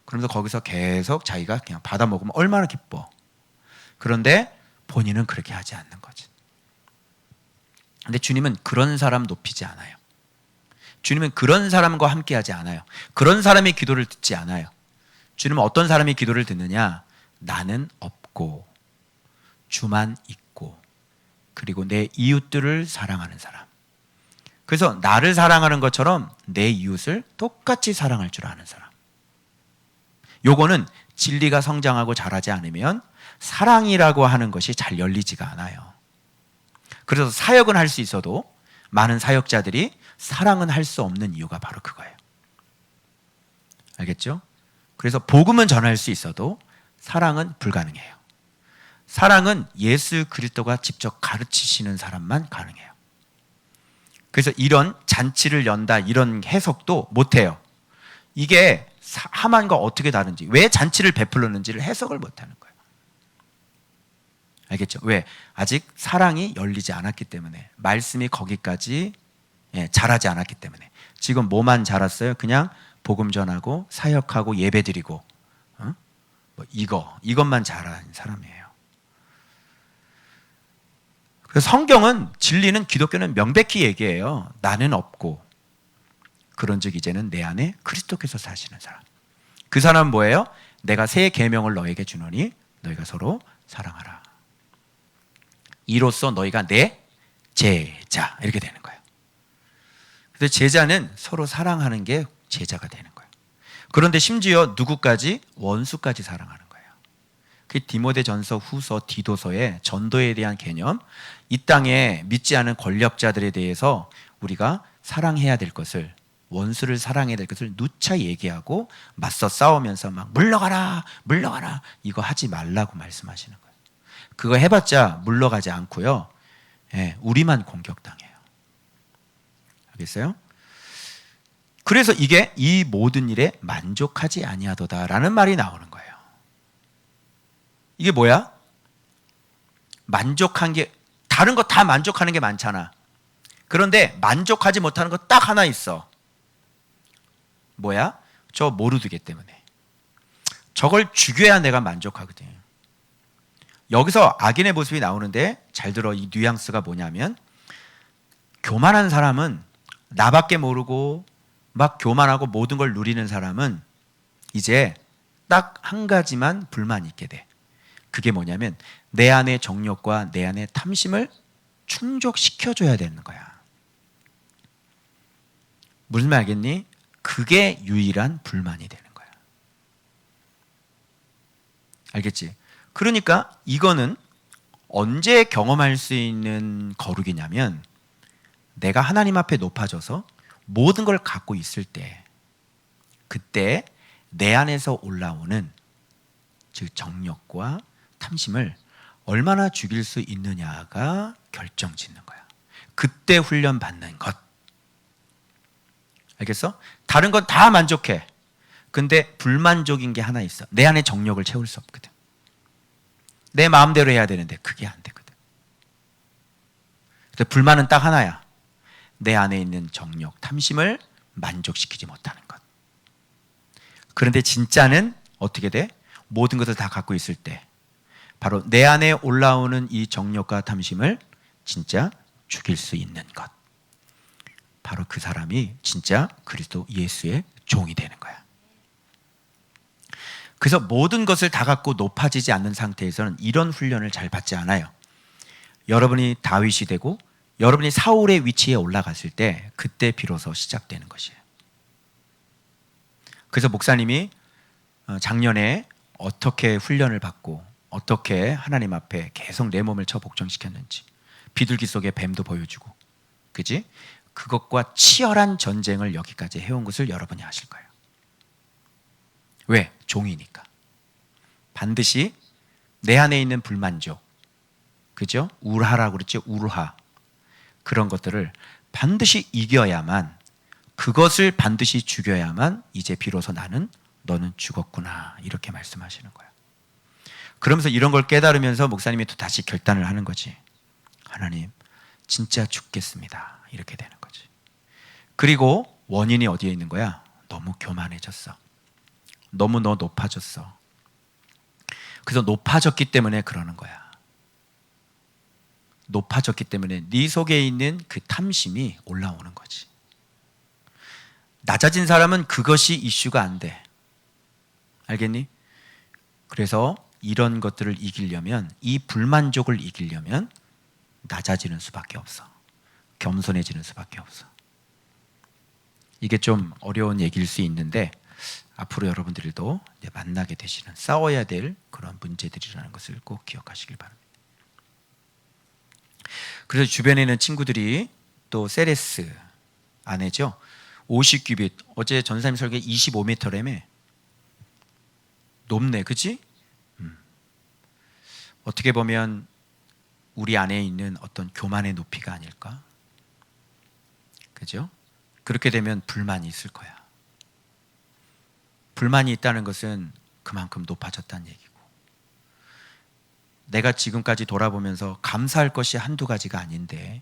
그러면서 거기서 계속 자기가 그냥 받아먹으면 얼마나 기뻐. 그런데 본인은 그렇게 하지 않는 거지. 근데 주님은 그런 사람 높이지 않아요. 주님은 그런 사람과 함께하지 않아요. 그런 사람의 기도를 듣지 않아요. 주님은 어떤 사람의 기도를 듣느냐? 나는 없고 주만 있고 그리고 내 이웃들을 사랑하는 사람. 그래서 나를 사랑하는 것처럼 내 이웃을 똑같이 사랑할 줄 아는 사람. 요거는 진리가 성장하고 자라지 않으면 사랑이라고 하는 것이 잘 열리지가 않아요. 그래서 사역은 할 수 있어도 많은 사역자들이 사랑은 할 수 없는 이유가 바로 그거예요. 알겠죠? 그래서 복음은 전할 수 있어도 사랑은 불가능해요. 사랑은 예수 그리스도가 직접 가르치시는 사람만 가능해요. 그래서 이런 잔치를 연다 이런 해석도 못해요. 이게 하만과 어떻게 다른지, 왜 잔치를 베풀었는지를 해석을 못하는 거예요. 알겠죠? 왜? 아직 사랑이 열리지 않았기 때문에, 말씀이 거기까지 자라지 않았기 때문에. 지금 뭐만 자랐어요? 그냥 복음 전하고 사역하고 예배드리고 이것만 자란 사람이에요. 그래서 성경은, 진리는, 기독교는 명백히 얘기해요. 나는 없고 그런즉 이제는 내 안에 그리스도께서 사시는 사람. 그 사람은 뭐예요? 내가 새 계명을 너에게 주노니 너희가 서로 사랑하라. 이로써 너희가 내 제자, 이렇게 되는 거예요. 그래서 제자는 서로 사랑하는 게 제자가 되는 거예요. 그런데 심지어 누구까지? 원수까지 사랑하는 거예요. 그 디모데전서, 후서, 디도서의 전도에 대한 개념, 이 땅에 믿지 않은 권력자들에 대해서 우리가 사랑해야 될 것을, 원수를 사랑해야 될 것을 누차 얘기하고 맞서 싸우면서 막 물러가라 물러가라 이거 하지 말라고 말씀하시는 거예요. 그거 해봤자 물러가지 않고요, 우리만 공격당해요. 알겠어요? 그래서 이게 이 모든 일에 만족하지 아니하도다라는 말이 나오는 거예요. 이게 뭐야? 만족한 게, 다른 거 다 만족하는 게 많잖아. 그런데 만족하지 못하는 거 딱 하나 있어. 뭐야? 저 모르드게 때문에. 저걸 죽여야 내가 만족하거든요. 여기서 악인의 모습이 나오는데 잘 들어, 이 뉘앙스가 뭐냐면, 교만한 사람은, 나밖에 모르고 막 교만하고 모든 걸 누리는 사람은 이제 딱 한 가지만 불만이 있게 돼. 그게 뭐냐면 내 안의 정욕과 내 안의 탐심을 충족시켜줘야 되는 거야. 무슨 말 알겠니? 그게 유일한 불만이 되는 거야. 알겠지? 그러니까 이거는 언제 경험할 수 있는 거룩이냐면, 내가 하나님 앞에 높아져서 모든 걸 갖고 있을 때, 그때 내 안에서 올라오는 즉 정욕과 탐심을 얼마나 죽일 수 있느냐가 결정짓는 거야. 그때 훈련 받는 것. 알겠어? 다른 건 다 만족해. 근데 불만족인 게 하나 있어. 내 안에 정욕을 채울 수 없거든. 내 마음대로 해야 되는데 그게 안 되거든. 근데 불만은 딱 하나야. 내 안에 있는 정욕, 탐심을 만족시키지 못하는 것. 그런데 진짜는 어떻게 돼? 모든 것을 다 갖고 있을 때 바로 내 안에 올라오는 이 정욕과 탐심을 진짜 죽일 수 있는 것. 바로 그 사람이 진짜 그리스도 예수의 종이 되는 거야. 그래서 모든 것을 다 갖고 높아지지 않는 상태에서는 이런 훈련을 잘 받지 않아요. 여러분이 다윗이 되고 여러분이 사울의 위치에 올라갔을 때 그때 비로소 시작되는 것이에요. 그래서 목사님이 작년에 어떻게 훈련을 받고 어떻게 하나님 앞에 계속 내 몸을 쳐 복종시켰는지, 비둘기 속에 뱀도 보여주고, 그지? 그것과 치열한 전쟁을 여기까지 해온 것을 여러분이 아실 거예요. 왜? 종이니까. 반드시 내 안에 있는 불만족, 그죠? 우라라고 그랬죠? 우르하. 그런 것들을 반드시 이겨야만, 그것을 반드시 죽여야만 이제 비로소 너는 죽었구나, 이렇게 말씀하시는 거예요. 그러면서 이런 걸 깨달으면서 목사님이 또 다시 결단을 하는 거지. 하나님, 진짜 죽겠습니다. 이렇게 되는 거지. 그리고 원인이 어디에 있는 거야? 너무 교만해졌어. 너무 너 높아졌어. 그래서 높아졌기 때문에 그러는 거야. 높아졌기 때문에 네 속에 있는 그 탐심이 올라오는 거지. 낮아진 사람은 그것이 이슈가 안 돼. 알겠니? 그래서 이런 것들을 이기려면, 이 불만족을 이기려면 낮아지는 수밖에 없어. 겸손해지는 수밖에 없어. 이게 좀 어려운 얘기일 수 있는데 앞으로 여러분들도 이제 만나게 되시는, 싸워야 될 그런 문제들이라는 것을 꼭 기억하시길 바랍니다. 그래서 주변에 있는 친구들이 또 세레스 아내죠, 50규빗, 어제 전사님 설계 25m라며. 높네, 그치? 어떻게 보면 우리 안에 있는 어떤 교만의 높이가 아닐까? 그죠? 그렇게 되면 불만이 있을 거야. 불만이 있다는 것은 그만큼 높아졌다는 얘기고, 내가 지금까지 돌아보면서 감사할 것이 한두 가지가 아닌데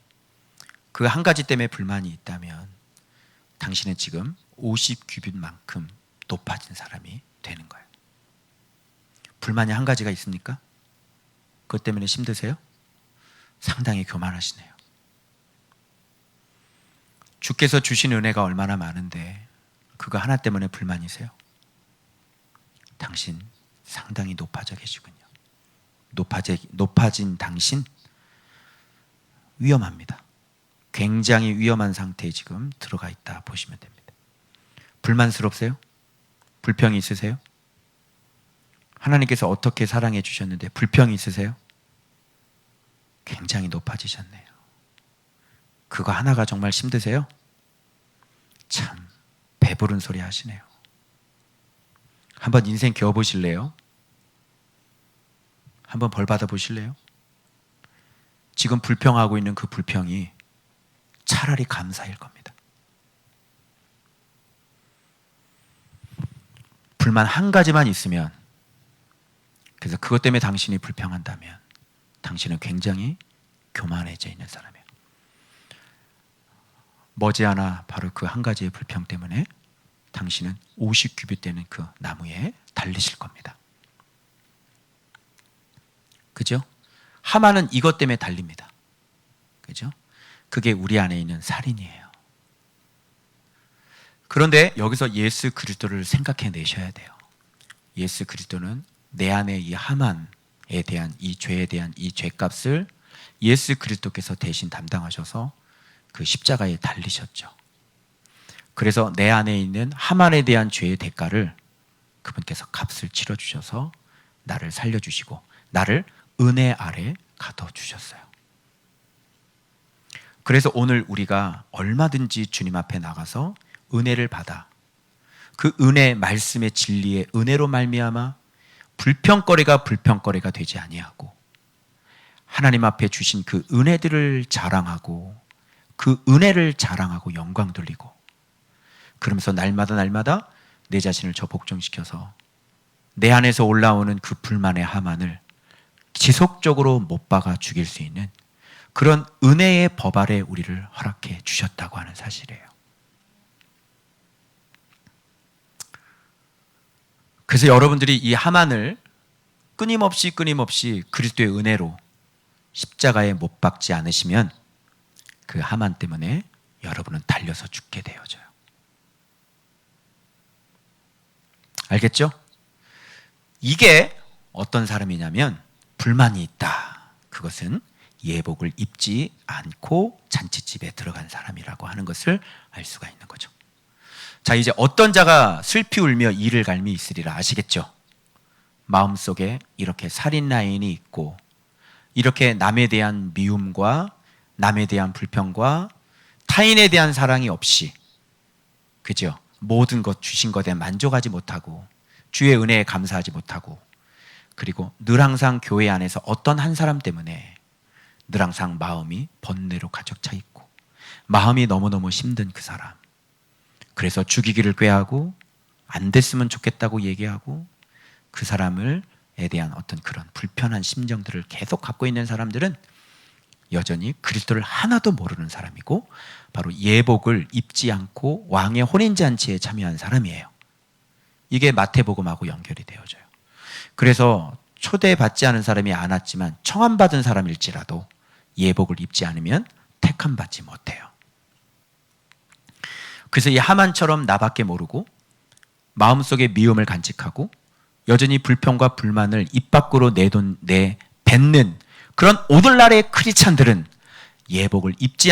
그 한 가지 때문에 불만이 있다면 당신은 지금 50규빗만큼 높아진 사람이 되는 거예요. 불만이 한 가지가 있습니까? 그것 때문에 힘드세요? 상당히 교만하시네요. 주께서 주신 은혜가 얼마나 많은데 그거 하나 때문에 불만이세요? 당신 상당히 높아져 계시군요. 높아진 당신 위험합니다. 굉장히 위험한 상태에 지금 들어가 있다 보시면 됩니다. 불만스럽세요? 불평이 있으세요? 하나님께서 어떻게 사랑해 주셨는데 불평이 있으세요? 굉장히 높아지셨네요. 그거 하나가 정말 힘드세요? 참 배부른 소리 하시네요. 한번 인생 겨워보실래요? 한번 벌 받아보실래요? 지금 불평하고 있는 그 불평이 차라리 감사일 겁니다. 불만 한 가지만 있으면, 그래서 그것 때문에 당신이 불평한다면 당신은 굉장히 교만해져 있는 사람이에요. 머지않아 바로 그 한 가지의 불평 때문에 당신은 50규빗 되는 그 나무에 달리실 겁니다. 그죠? 하만은 이것 때문에 달립니다. 그죠? 그게 우리 안에 있는 살인이에요. 그런데 여기서 예수 그리스도를 생각해 내셔야 돼요. 예수 그리스도는 내 안에 이 하만에 대한 이 죄에 대한 이 죄값을 예수 그리스도께서 대신 담당하셔서 그 십자가에 달리셨죠. 그래서 내 안에 있는 하만에 대한 죄의 대가를 그분께서 값을 치러주셔서 나를 살려주시고 나를 은혜 아래 가둬주셨어요. 그래서 오늘 우리가 얼마든지 주님 앞에 나가서 은혜를 받아 그 은혜 말씀의 진리의 은혜로 말미암아 불평거리가 되지 아니하고 하나님 앞에 주신 그 은혜들을 자랑하고 그 은혜를 자랑하고 영광 돌리고 그러면서 날마다 내 자신을 저 복종시켜서 내 안에서 올라오는 그 불만의 하만을 지속적으로 못 박아 죽일 수 있는 그런 은혜의 법 아래 우리를 허락해 주셨다고 하는 사실이에요. 그래서 여러분들이 이 하만을 끊임없이 그리스도의 은혜로 십자가에 못 박지 않으시면 그 하만 때문에 여러분은 달려서 죽게 되어져요. 알겠죠? 이게 어떤 사람이냐면 불만이 있다. 그것은 예복을 입지 않고 잔치집에 들어간 사람이라고 하는 것을 알 수가 있는 거죠. 자, 이제 어떤 자가 슬피 울며 이를 갈미 있으리라 아시겠죠? 마음속에 이렇게 살인 라인이 있고 이렇게 남에 대한 미움과 남에 대한 불평과 타인에 대한 사랑이 없이, 그죠? 모든 것 주신 것에 만족하지 못하고 주의 은혜에 감사하지 못하고 그리고 늘 항상 교회 안에서 어떤 한 사람 때문에 늘 항상 마음이 번뇌로 가득 차 있고 마음이 너무너무 힘든 그 사람, 그래서 죽이기를 꾀하고 안 됐으면 좋겠다고 얘기하고 그 사람에 대한 어떤 그런 불편한 심정들을 계속 갖고 있는 사람들은 여전히 그리스도를 하나도 모르는 사람이고 바로 예복을 입지 않고 왕의 혼인잔치에 참여한 사람이에요. 이게 마태복음하고 연결이 되어져요. 그래서 초대받지 않은 사람이 안 왔지만 청함받은 사람일지라도 예복을 입지 않으면 택함받지 못해요. 그래서 이 하만처럼 나밖에 모르고 마음속에 미움을 간직하고 여전히 불평과 불만을 입 밖으로 내뱉는 그런 오늘날의 크리스찬들은 예복을 입지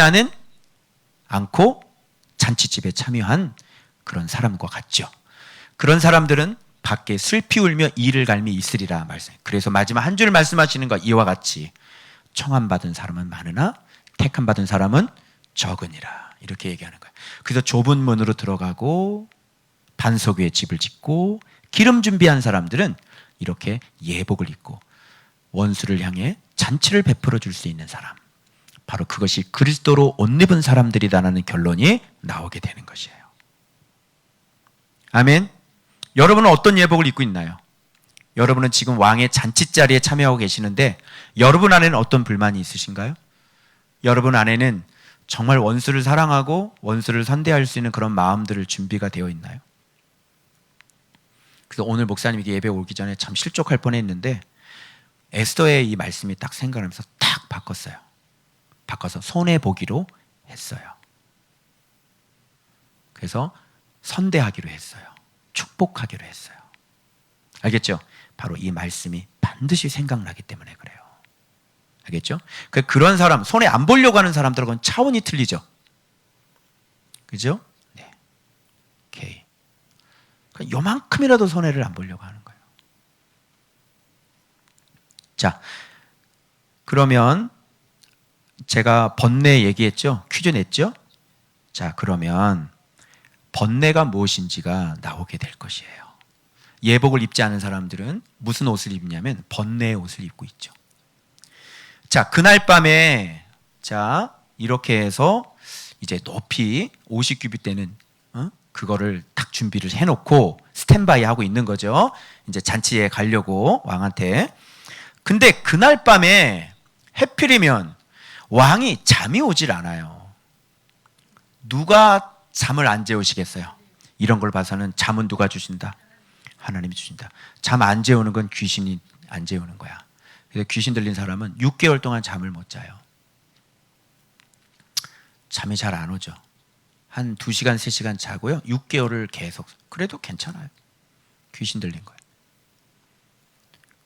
않고 잔치집에 참여한 그런 사람과 같죠. 그런 사람들은 밖에 슬피 울며 이를 갈미 있으리라 말씀. 그래서 마지막 한 줄 말씀하시는 것 이와 같이 청함받은 사람은 많으나 택함받은 사람은 적으니라 이렇게 얘기하는 거예요. 그래서 좁은 문으로 들어가고 반석 위에 집을 짓고 기름 준비한 사람들은 이렇게 예복을 입고 원수를 향해 잔치를 베풀어 줄 수 있는 사람, 바로 그것이 그리스도로 옷 입은 사람들이다라는 결론이 나오게 되는 것이에요. 아멘. 여러분은 어떤 예복을 입고 있나요? 여러분은 지금 왕의 잔치자리에 참여하고 계시는데 여러분 안에는 어떤 불만이 있으신가요? 여러분 안에는 정말 원수를 사랑하고 원수를 선대할 수 있는 그런 마음들을 준비가 되어 있나요? 그래서 오늘 목사님이 예배 오기 전에 참 실족할 뻔했는데 에스더의 이 말씀이 딱 생각하면서 딱 바꿨어요. 바꿔서 손해보기로 했어요. 그래서 선대하기로 했어요. 축복하기로 했어요. 알겠죠? 바로 이 말씀이 반드시 생각나기 때문에 그래요. 알겠죠? 그런 사람, 손해 안 보려고 하는 사람들하고는 차원이 틀리죠. 그죠? 네. 오케이. 요만큼이라도 손해를 안 보려고 하는 거예요. 자, 그러면 제가 번뇌 얘기했죠? 퀴즈 냈죠? 자, 그러면 번뇌가 무엇인지가 나오게 될 것이에요. 예복을 입지 않은 사람들은 무슨 옷을 입냐면 번뇌의 옷을 입고 있죠. 자, 그날 밤에 자 이렇게 해서 이제 높이 50규빗 되는 그거를 딱 준비를 해놓고 스탠바이 하고 있는 거죠. 이제 잔치에 가려고 왕한테. 근데 그날 밤에 해필이면 왕이 잠이 오질 않아요. 누가 잠을 안 재우시겠어요? 이런 걸 봐서는 잠은 누가 주신다? 하나님이 주신다. 잠 안 재우는 건 귀신이 안 재우는 거야. 그래서 귀신 들린 사람은 6개월 동안 잠을 못 자요. 잠이 잘 안 오죠. 한 2시간, 3시간 자고요. 6개월을 계속. 그래도 괜찮아요. 귀신 들린 거예요.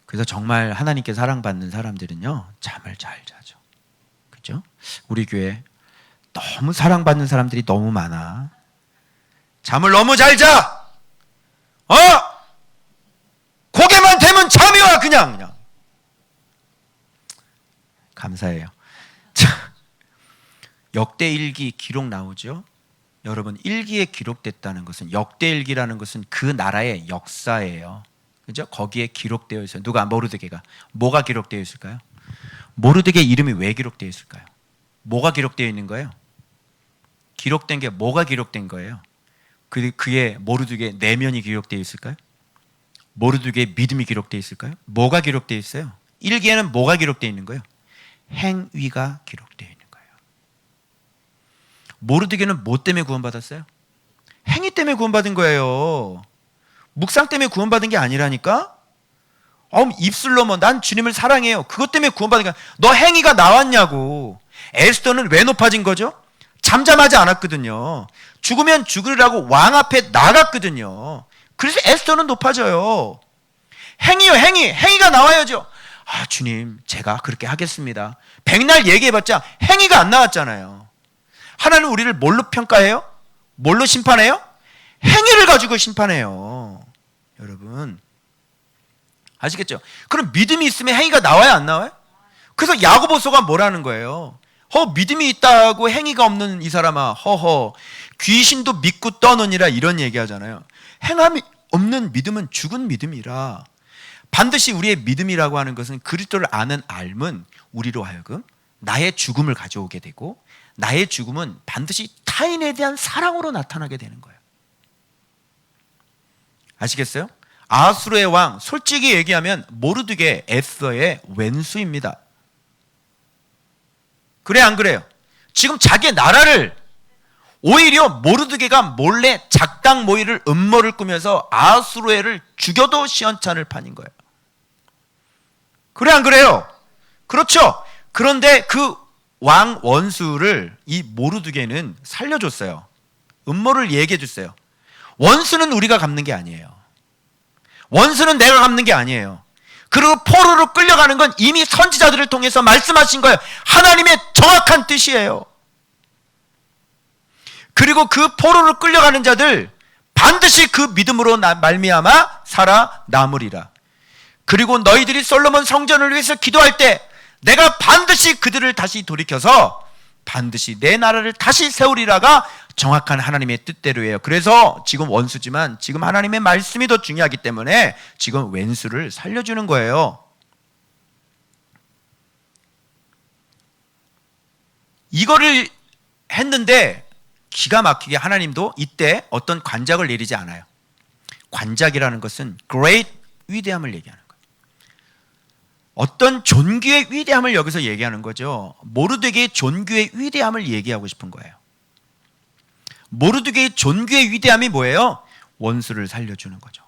그래서 정말 하나님께 사랑받는 사람들은요, 잠을 잘 자죠. 그죠? 우리 교회 너무 사랑받는 사람들이 너무 많아. 잠을 너무 잘 자! 고개만 대면 잠이 와, 그냥. 감사해요. 자, 역대일기 기록 나오죠? 여러분, 일기에 기록됐다는 것은, 역대일기라는 것은 그 나라의 역사예요. 그죠? 거기에 기록되어 있어요. 누가? 모르드게가. 뭐가 기록되어 있을까요? 모르드게 이름이 왜 기록되어 있을까요? 뭐가 기록되어 있는 거예요? 기록된 게 뭐가 기록된 거예요? 그의 모르드게 내면이 기록되어 있을까요? 모르드게 믿음이 기록되어 있을까요? 뭐가 기록되어 있어요? 일기에는 뭐가 기록되어 있는 거예요? 행위가 기록되어 있는 거예요. 모르드게는 뭐 때문에 구원받았어요? 행위 때문에 구원받은 거예요. 묵상 때문에 구원받은 게 아니라니까? 입술로 난 주님을 사랑해요. 그것 때문에 구원받은 게 아니라 너 행위가 나왔냐고. 에스더는 왜 높아진 거죠? 잠잠하지 않았거든요. 죽으면 죽으리라고 왕 앞에 나갔거든요. 그래서 에스더는 높아져요. 행위요, 행위가 나와야죠. 주님, 제가 그렇게 하겠습니다. 백날 얘기해봤자 행위가 안 나왔잖아요. 하나님 우리를 뭘로 평가해요? 뭘로 심판해요? 행위를 가지고 심판해요. 여러분, 아시겠죠? 그럼 믿음이 있으면 행위가 나와요, 안 나와요? 그래서 야고보서가 뭐라는 거예요? 믿음이 있다고 행위가 없는 이 사람아, 귀신도 믿고 떠느니라, 이런 얘기하잖아요. 행함이 없는 믿음은 죽은 믿음이라. 반드시 우리의 믿음이라고 하는 것은 그리스도를 아는 알면 우리로 하여금 나의 죽음을 가져오게 되고, 나의 죽음은 반드시 타인에 대한 사랑으로 나타나게 되는 거예요. 아시겠어요? 아수르의 왕, 솔직히 얘기하면 모르드게 에스더의 왼수입니다. 그래 안 그래요? 지금 자기의 나라를 오히려 모르드게가 몰래 작당 모의를 음모를 꾸며서 아수르에를 죽여도 시원찮을 판인 거예요. 그래 안 그래요? 그렇죠. 그런데 그 왕 원수를 이 모르드게는 살려줬어요. 음모를 얘기해 줬어요. 원수는 우리가 갚는 게 아니에요. 원수는 내가 갚는 게 아니에요. 그리고 포로로 끌려가는 건 이미 선지자들을 통해서 말씀하신 거예요. 하나님의 정확한 뜻이에요. 그리고 그 포로로 끌려가는 자들 반드시 그 믿음으로 말미암아 살아남으리라. 그리고 너희들이 솔로몬 성전을 위해서 기도할 때 내가 반드시 그들을 다시 돌이켜서 반드시 내 나라를 다시 세우리라가 정확한 하나님의 뜻대로예요. 그래서 지금 원수지만 지금 하나님의 말씀이 더 중요하기 때문에 지금 왼수를 살려주는 거예요. 이거를 했는데 기가 막히게 하나님도 이때 어떤 관작을 내리지 않아요. 관작이라는 것은 great, 위대함을 얘기하는 거예요. 어떤 존귀의 위대함을 여기서 얘기하는 거죠. 모르드게의 존귀의 위대함을 얘기하고 싶은 거예요. 모르드게의 존귀의 위대함이 뭐예요? 원수를 살려주는 거죠.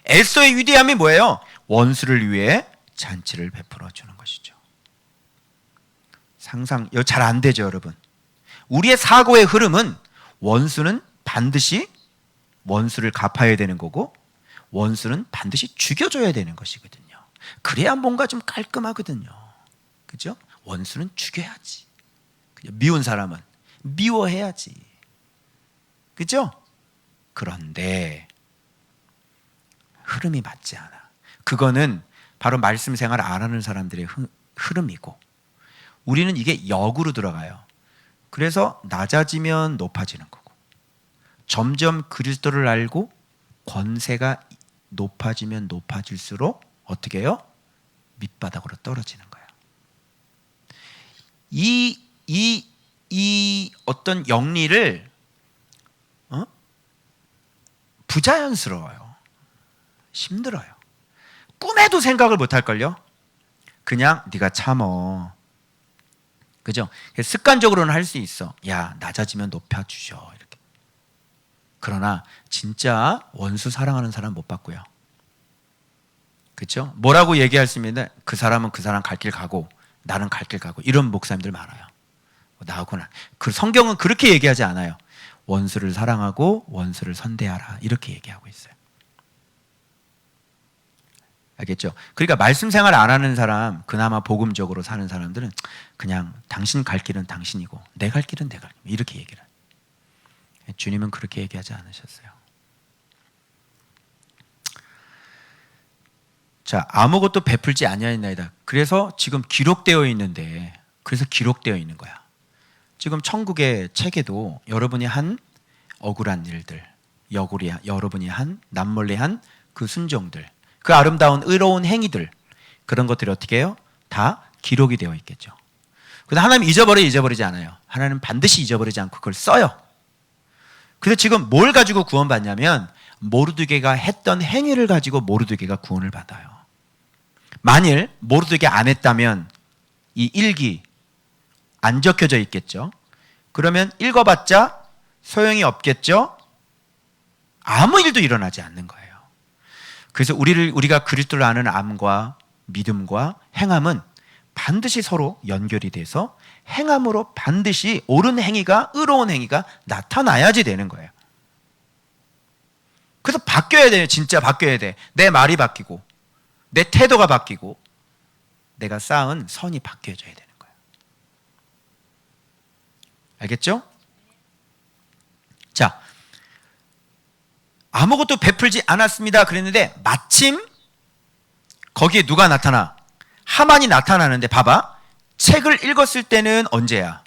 에스더의 위대함이 뭐예요? 원수를 위해 잔치를 베풀어 주는 것이죠. 상상, 이거 잘 안 되죠, 여러분. 우리의 사고의 흐름은 원수는 반드시 원수를 갚아야 되는 거고 원수는 반드시 죽여줘야 되는 것이거든요. 그래야 뭔가 좀 깔끔하거든요. 그죠? 원수는 죽여야지. 미운 사람은 미워해야지. 그죠? 그런데 흐름이 맞지 않아. 그거는 바로 말씀 생활 안 하는 사람들의 흐름이고 우리는 이게 역으로 들어가요. 그래서 낮아지면 높아지는 거고 점점 그리스도를 알고 권세가 높아지면 높아질수록 어떻게 해요? 밑바닥으로 떨어지는 거예요. 이 어떤 영리를 부자연스러워요. 힘들어요. 꿈에도 생각을 못 할걸요? 그냥 네가 참어. 그죠? 습관적으로는 할 수 있어. 야, 낮아지면 높여주셔. 이렇게. 그러나 진짜 원수 사랑하는 사람 못 봤고요. 그죠? 뭐라고 얘기할 수 있는데 그 사람은 그 사람 갈 길 가고 나는 갈 길 가고 이런 목사님들 많아요. 나하고는. 그 성경은 그렇게 얘기하지 않아요. 원수를 사랑하고 원수를 선대하라. 이렇게 얘기하고 있어요. 알겠죠? 그러니까 말씀 생활 안 하는 사람, 그나마 복음적으로 사는 사람들은 그냥 당신 갈 길은 당신이고 내 갈 길은 내 갈 길. 이렇게 얘기를 해요. 주님은 그렇게 얘기하지 않으셨어요. 자, 아무것도 베풀지 아니하였나이다. 그래서 지금 기록되어 있는데, 그래서 기록되어 있는 거야. 지금 천국의 책에도 여러분이 한 억울한 일들, 여러분이 한 남몰래 한 그 순종들, 그 아름다운 의로운 행위들, 그런 것들이 어떻게 해요? 다 기록이 되어 있겠죠. 근데 하나님 잊어버리지 않아요. 하나님 반드시 잊어버리지 않고 그걸 써요. 그래서 지금 뭘 가지고 구원받냐면 모르드게가 했던 행위를 가지고 모르드게가 구원을 받아요. 만일 모르드게 안 했다면 이 일기 안 적혀져 있겠죠. 그러면 읽어봤자 소용이 없겠죠. 아무 일도 일어나지 않는 거예요. 그래서 우리가 그리스도를 아는 암과 믿음과 행함은 반드시 서로 연결이 돼서 행함으로 반드시 옳은 행위가, 의로운 행위가 나타나야지 되는 거예요. 그래서 바뀌어야 돼요. 진짜 바뀌어야 돼. 내 말이 바뀌고 내 태도가 바뀌고 내가 쌓은 선이 바뀌어져야 되는 거예요. 알겠죠? 자, 아무것도 베풀지 않았습니다 그랬는데 마침 거기에 누가 나타나? 하만이 나타나는데 봐봐. 책을 읽었을 때는 언제야?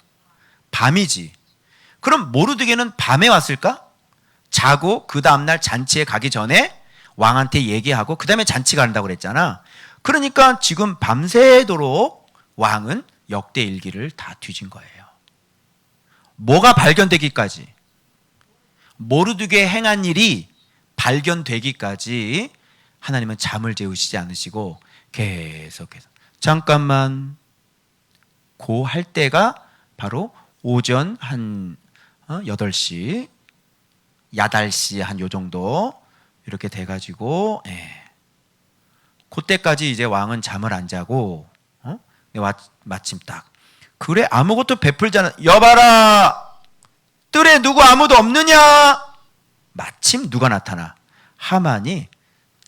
밤이지. 그럼 모르드게는 밤에 왔을까? 자고 그 다음날 잔치에 가기 전에 왕한테 얘기하고 그 다음에 잔치가 한다고 그랬잖아. 그러니까 지금 밤새도록 왕은 역대 일기를 다 뒤진 거예요. 뭐가 발견되기까지? 모르드게 행한 일이 발견되기까지 하나님은 잠을 재우시지 않으시고 계속해서 잠깐만 고 할 때가 바로 오전 한 8시, 야달시 한 요 정도 이렇게 돼가지고, 그때까지 이제 왕은 잠을 안 자고, 마침 딱 그래 아무것도 베풀잖아. 여봐라, 뜰에 누구 아무도 없느냐? 마침 누가 나타나? 하만이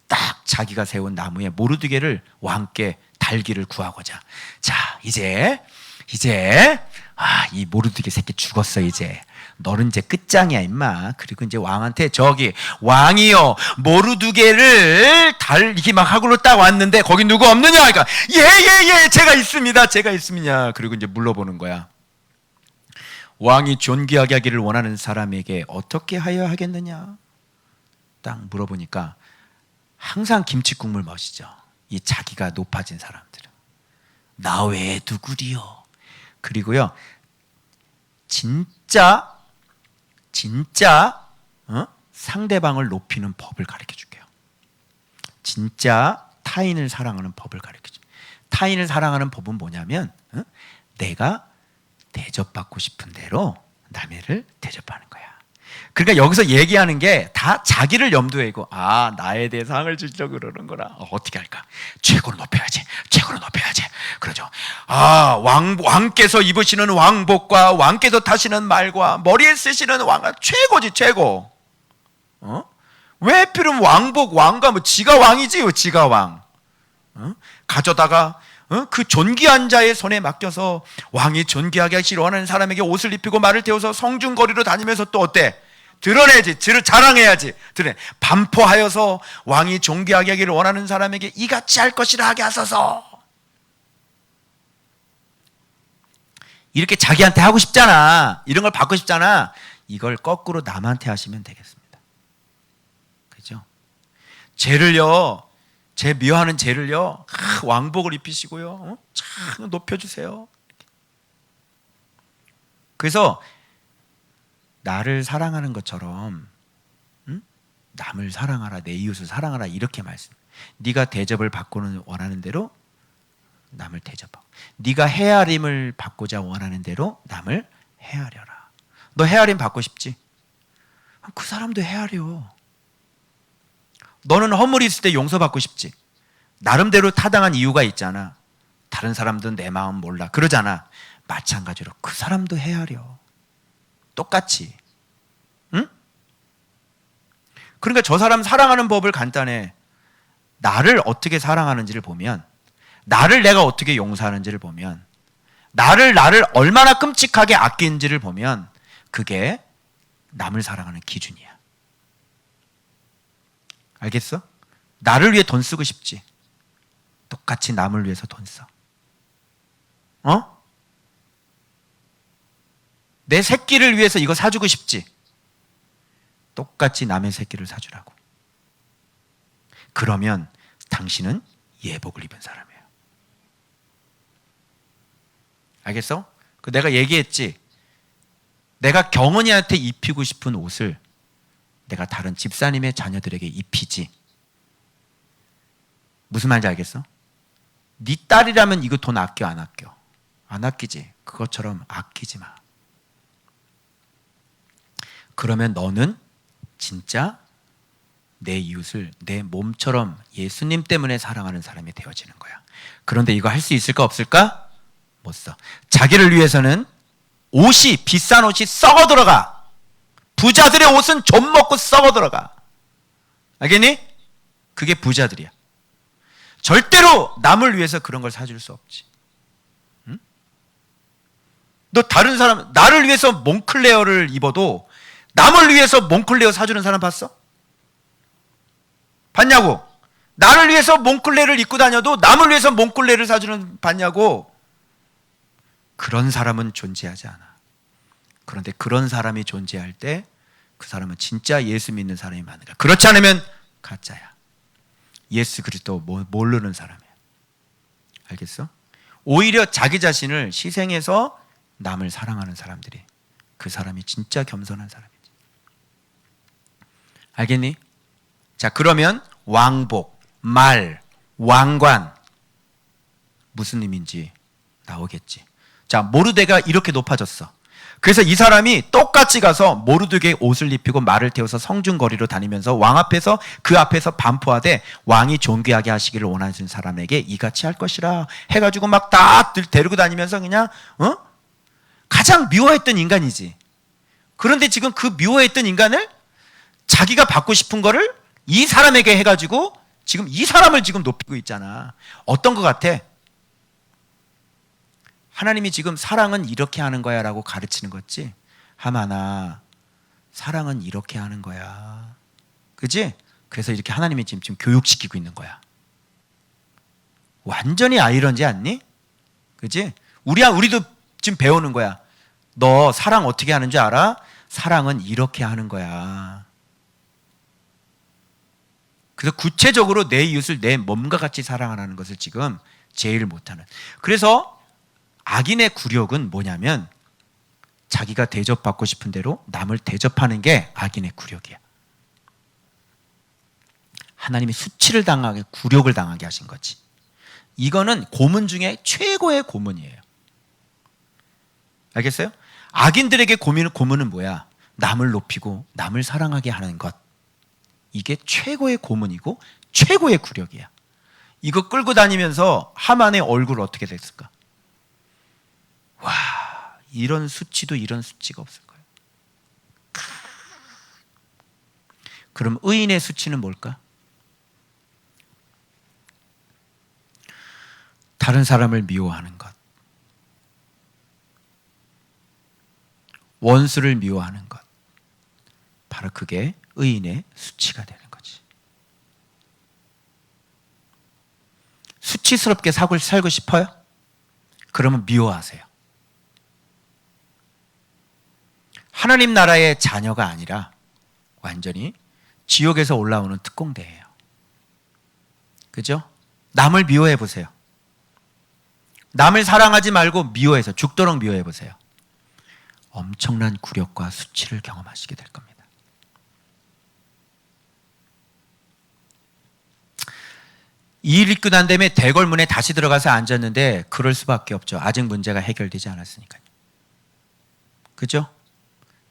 딱 자기가 세운 나무에 모르드게를 왕께 달기를 구하고자. 자, 이제 이 모르드게 새끼 죽었어. 이제 너는 이제 끝장이야 임마. 그리고 이제 왕한테 저기 왕이요 모르드게를 달기 막 하고로 딱 왔는데 거기 누구 없느냐? 그러니까 예 제가 있습니다. 그리고 이제 물러보는 거야. 왕이 존귀하게 하기를 원하는 사람에게 어떻게 하여 하겠느냐? 딱 물어보니까 항상 김치 국물 마시죠. 이 자기가 높아진 사람들은 나 외에 누구리요? 그리고요 진짜 상대방을 높이는 법을 가르쳐 줄게요. 진짜 타인을 사랑하는 법을 가르쳐 줘. 타인을 사랑하는 법은 뭐냐면 내가 대접받고 싶은 대로 남을 대접하는 거야. 그러니까 여기서 얘기하는 게 다 자기를 염두에 두고 나에 대해 상을 주려고 그러는 거라. 어떻게 할까? 최고로 높여야지. 그러죠. 왕께서 입으시는 왕복과 왕께서 타시는 말과 머리에 쓰시는 왕은 최고지, 최고. 왜 필요면 왕복, 왕가 뭐 지가 왕이지요, 지가 왕. 가져다가 그 존귀한 자의 손에 맡겨서 왕이 존귀하게 하시기를 원하는 사람에게 옷을 입히고 말을 태워서 성중거리로 다니면서 또 어때? 드러내지, 자랑해야지. 반포하여서 왕이 존귀하게 하기를 원하는 사람에게 이같이 할 것이라 하게 하소서. 이렇게 자기한테 하고 싶잖아. 이런 걸 받고 싶잖아. 이걸 거꾸로 남한테 하시면 되겠습니다. 그죠? 제 미워하는 죄를요 왕복을 입히시고요 참 높여주세요. 그래서 나를 사랑하는 것처럼 남을 사랑하라, 내 이웃을 사랑하라 이렇게 말씀. 네가 대접을 받고는 원하는 대로 남을 대접하고, 네가 헤아림을 받고자 원하는 대로 남을 헤아려라. 너 헤아림 받고 싶지? 그 사람도 헤아려. 너는 허물이 있을 때 용서받고 싶지? 나름대로 타당한 이유가 있잖아. 다른 사람들은 내 마음 몰라 그러잖아. 마찬가지로 그 사람도 헤아려. 똑같이. 응? 그러니까 저 사람 사랑하는 법을 간단해. 나를 어떻게 사랑하는지를 보면, 나를 내가 어떻게 용서하는지를 보면, 나를 얼마나 끔찍하게 아끼는지를 보면 그게 남을 사랑하는 기준이야. 알겠어? 나를 위해 돈 쓰고 싶지? 똑같이 남을 위해서 돈 써. 내 새끼를 위해서 이거 사주고 싶지? 똑같이 남의 새끼를 사주라고. 그러면 당신은 예복을 입은 사람이에요. 알겠어? 내가 얘기했지? 내가 경은이한테 입히고 싶은 옷을 내가 다른 집사님의 자녀들에게 입히지. 무슨 말인지 알겠어? 네 딸이라면 이거 돈 아껴 안 아껴? 안 아끼지. 그것처럼 아끼지 마. 그러면 너는 진짜 내 이웃을 내 몸처럼 예수님 때문에 사랑하는 사람이 되어지는 거야. 그런데 이거 할 수 있을까 없을까? 못 써. 자기를 위해서는 비싼 옷이 썩어 들어가. 부자들의 옷은 좀 먹고 썩어 들어가. 알겠니? 그게 부자들이야. 절대로 남을 위해서 그런 걸 사줄 수 없지. 응? 너 다른 사람, 나를 위해서 몽클레어를 입어도 남을 위해서 몽클레어 사주는 사람 봤어? 봤냐고? 나를 위해서 몽클레어를 입고 다녀도 남을 위해서 몽클레어를 사주는 봤냐고? 그런 사람은 존재하지 않아. 그런데 그런 사람이 존재할 때 그 사람은 진짜 예수 믿는 사람이 많은 거야. 그렇지 않으면 가짜야. 예수 그리스도 모르는 사람이야. 알겠어? 오히려 자기 자신을 희생해서 남을 사랑하는 사람들이, 그 사람이 진짜 겸손한 사람이지. 알겠니? 자, 그러면 왕복, 말, 왕관 무슨 의미인지 나오겠지. 자, 모르드게가 이렇게 높아졌어. 그래서 이 사람이 똑같이 가서 모르드게의 옷을 입히고 말을 태워서 성중거리로 다니면서 왕 앞에서 그 앞에서 반포하되 왕이 존귀하게 하시기를 원하는 사람에게 이같이 할 것이라 해가지고 막 다 데리고 다니면서 그냥 가장 미워했던 인간이지. 그런데 지금 그 미워했던 인간을 자기가 받고 싶은 거를 이 사람에게 해가지고 지금 이 사람을 지금 높이고 있잖아. 어떤 것 같아? 하나님이 지금 사랑은 이렇게 하는 거야 라고 가르치는 거지. 하마나, 사랑은 이렇게 하는 거야. 그치? 그래서 이렇게 하나님이 지금 교육시키고 있는 거야. 완전히 아이러니지 않니? 그치? 우리도 지금 배우는 거야. 너 사랑 어떻게 하는 줄 알아? 사랑은 이렇게 하는 거야. 그래서 구체적으로 내 이웃을 내 몸과 같이 사랑하라는 것을 지금 제일 못하는. 그래서 악인의 굴욕은 뭐냐면 자기가 대접받고 싶은 대로 남을 대접하는 게 악인의 굴욕이야. 하나님이 수치를 당하게, 굴욕을 당하게 하신 거지. 이거는 고문 중에 최고의 고문이에요. 알겠어요? 악인들에게 고문은 뭐야? 남을 높이고 남을 사랑하게 하는 것. 이게 최고의 고문이고 최고의 굴욕이야. 이거 끌고 다니면서 하만의 얼굴 어떻게 됐을까? 와, 이런 수치도 이런 수치가 없을 거예요. 그럼 의인의 수치는 뭘까? 다른 사람을 미워하는 것, 원수를 미워하는 것, 바로 그게 의인의 수치가 되는 거지. 수치스럽게 살고 싶어요? 그러면 미워하세요. 하나님 나라의 자녀가 아니라 완전히 지옥에서 올라오는 특공대예요. 그죠? 남을 미워해 보세요. 남을 사랑하지 말고 미워해서 죽도록 미워해 보세요. 엄청난 굴욕과 수치를 경험하시게 될 겁니다. 이 일 있고 난 다음에 대궐문에 다시 들어가서 앉았는데 그럴 수밖에 없죠. 아직 문제가 해결되지 않았으니까요. 그죠?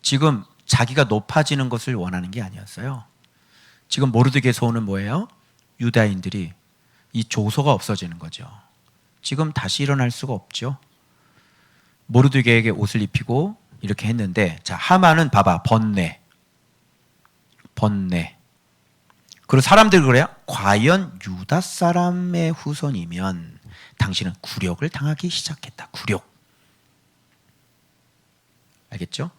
지금 자기가 높아지는 것을 원하는 게 아니었어요. 지금 모르드게 소원은 뭐예요? 유다인들이 이 조소가 없어지는 거죠. 지금 다시 일어날 수가 없죠. 모르드게에게 옷을 입히고 이렇게 했는데, 자, 하만은 봐봐, 번뇌. 그리고 사람들이 그래요. 과연 유다 사람의 후손이면 당신은 굴욕을 당하기 시작했다. 굴욕. 알겠죠?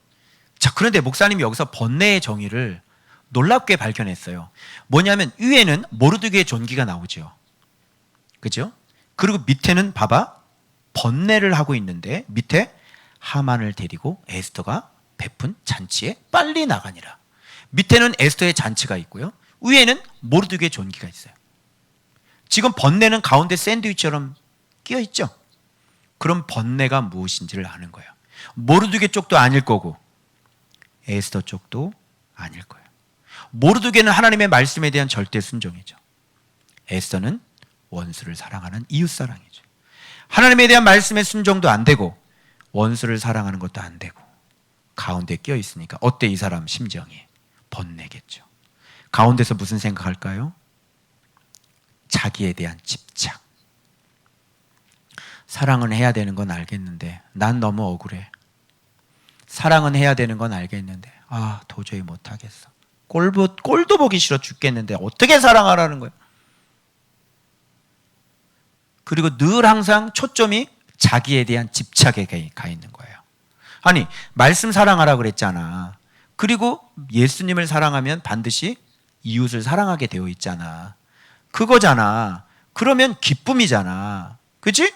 자, 그런데 목사님이 여기서 번뇌의 정의를 놀랍게 발견했어요. 뭐냐면 위에는 모르드게의 존귀가 나오죠. 그죠? 그리고 밑에는 봐봐, 번뇌를 하고 있는데 밑에 하만을 데리고 에스더가 베푼 잔치에 빨리 나가니라. 밑에는 에스더의 잔치가 있고요, 위에는 모르드게의 존귀가 있어요. 지금 번뇌는 가운데 샌드위치처럼 끼어 있죠. 그럼 번뇌가 무엇인지를 아는 거예요. 모르드게 쪽도 아닐 거고 에스더 쪽도 아닐 거예요. 모르드게는 하나님의 말씀에 대한 절대 순종이죠. 에스더는 원수를 사랑하는 이웃사랑이죠. 하나님에 대한 말씀의 순종도 안 되고 원수를 사랑하는 것도 안 되고 가운데 끼어 있으니까 어때 이 사람 심정이? 번뇌겠죠. 가운데서 무슨 생각할까요? 자기에 대한 집착. 사랑은 해야 되는 건 알겠는데 난 너무 억울해. 사랑은 해야 되는 건 알겠는데 도저히 못하겠어. 꼴도 보기 싫어 죽겠는데 어떻게 사랑하라는 거야? 그리고 늘 항상 초점이 자기에 대한 집착에 가 있는 거예요. 아니, 말씀 사랑하라 그랬잖아. 그리고 예수님을 사랑하면 반드시 이웃을 사랑하게 되어 있잖아. 그거잖아. 그러면 기쁨이잖아. 그치?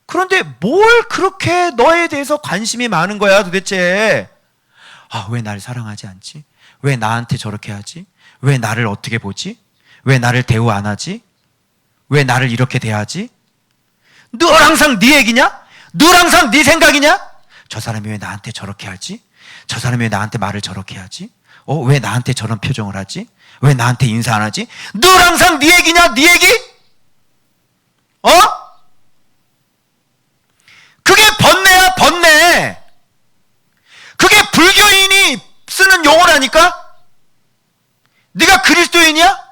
그런데 뭘 그렇게 너에 대해서 관심이 많은 거야 도대체? 왜 날 사랑하지 않지? 왜 나한테 저렇게 하지? 왜 나를 어떻게 보지? 왜 나를 대우 안 하지? 왜 나를 이렇게 대하지? 늘 항상 네 얘기냐? 늘 항상 네 생각이냐? 저 사람이 왜 나한테 저렇게 하지? 저 사람이 왜 나한테 말을 저렇게 하지? 왜 나한테 저런 표정을 하지? 왜 나한테 인사 안 하지? 늘 항상 네 얘기냐? 네 얘기? 그게 불교인이 쓰는 용어라니까? 네가 그리스도인이야?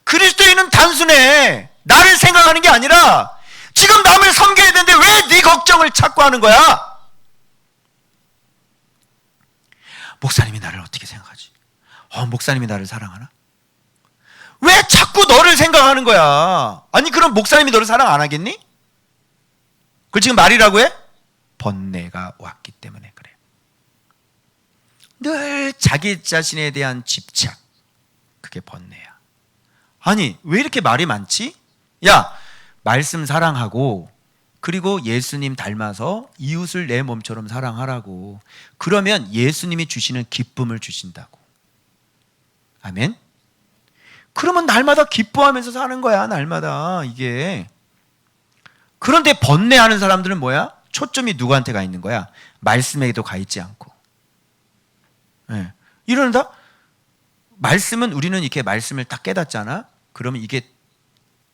그리스도인은 단순해. 나를 생각하는 게 아니라 지금 남을 섬겨야 되는데 왜 네 걱정을 자꾸 하는 거야? 목사님이 나를 어떻게 생각하지? 목사님이 나를 사랑하나? 왜 자꾸 너를 생각하는 거야? 아니 그럼 목사님이 너를 사랑 안 하겠니? 그걸 지금 말이라고 해? 번뇌가 왔기 때문에 그래. 늘 자기 자신에 대한 집착, 그게 번뇌야. 아니 왜 이렇게 말이 많지? 야, 말씀 사랑하고 그리고 예수님 닮아서 이웃을 내 몸처럼 사랑하라고. 그러면 예수님이 주시는 기쁨을 주신다고. 아멘? 그러면 날마다 기뻐하면서 사는 거야, 날마다 이게. 그런데 번뇌하는 사람들은 뭐야? 초점이 누구한테 가 있는 거야? 말씀에도 가 있지 않고. 네. 이러다 말씀은 우리는 이렇게 말씀을 딱 깨닫잖아. 그러면 이게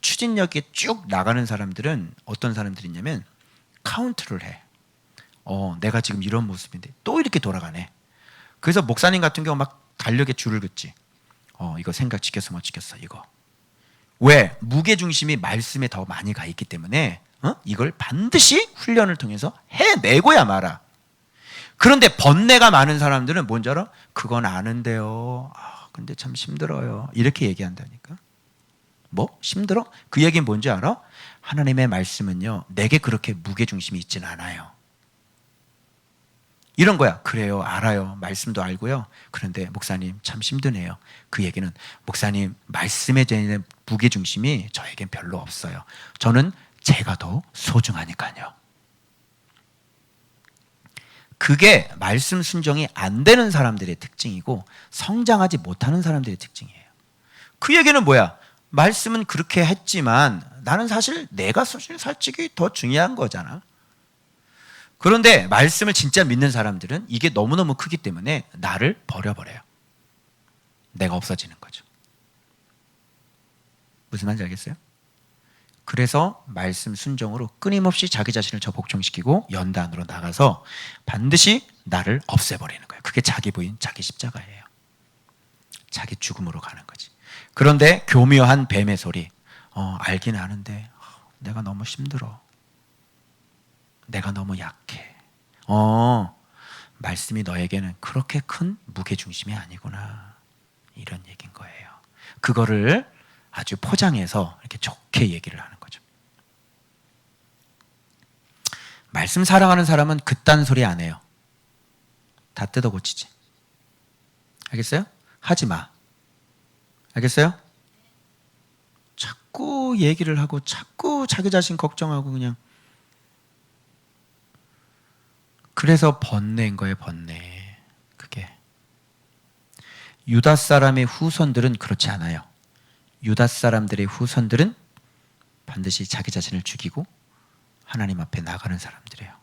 추진력이 쭉 나가는 사람들은 어떤 사람들이 있냐면 카운트를 해. 내가 지금 이런 모습인데 또 이렇게 돌아가네. 그래서 목사님 같은 경우 막 달력에 줄을 긋지. 이거 생각 지켰어 못 지켰어 이거. 왜? 무게중심이 말씀에 더 많이 가 있기 때문에 이걸 반드시 훈련을 통해서 해내고야 말아. 그런데 번뇌가 많은 사람들은 뭔지 알아? 그건 아는데요. 근데 참 힘들어요. 이렇게 얘기한다니까. 뭐? 힘들어? 그 얘기는 뭔지 알아? 하나님의 말씀은요, 내게 그렇게 무게중심이 있진 않아요. 이런 거야. 그래요, 알아요. 말씀도 알고요. 그런데 목사님 참 힘드네요. 그 얘기는 목사님 말씀에 대한 무게중심이 저에겐 별로 없어요. 저는 제가 더 소중하니까요. 그게 말씀 순종이 안 되는 사람들의 특징이고 성장하지 못하는 사람들의 특징이에요. 그 얘기는 뭐야? 말씀은 그렇게 했지만 나는 사실 내가 솔직히 더 중요한 거잖아. 그런데 말씀을 진짜 믿는 사람들은 이게 너무너무 크기 때문에 나를 버려버려요. 내가 없어지는 거죠. 무슨 말인지 알겠어요? 그래서 말씀 순종으로 끊임없이 자기 자신을 저 복종시키고 연단으로 나가서 반드시 나를 없애버리는 거예요. 그게 자기 부인, 자기 십자가예요. 자기 죽음으로 가는 거지. 그런데 교묘한 뱀의 소리, 알긴 아는데 내가 너무 힘들어. 내가 너무 약해. 말씀이 너에게는 그렇게 큰 무게중심이 아니구나. 이런 얘기인 거예요. 그거를 아주 포장해서 이렇게 좋게 얘기를 하는 거죠. 말씀 사랑하는 사람은 그딴 소리 안 해요. 다 뜯어 고치지. 알겠어요? 하지 마. 알겠어요? 자꾸 얘기를 하고 자꾸 자기 자신 걱정하고 그냥. 그래서 번뇌인 거예요, 번뇌. 그게. 유다 사람의 후손들은 그렇지 않아요. 유다 사람들의 후손들은 반드시 자기 자신을 죽이고 하나님 앞에 나가는 사람들이에요.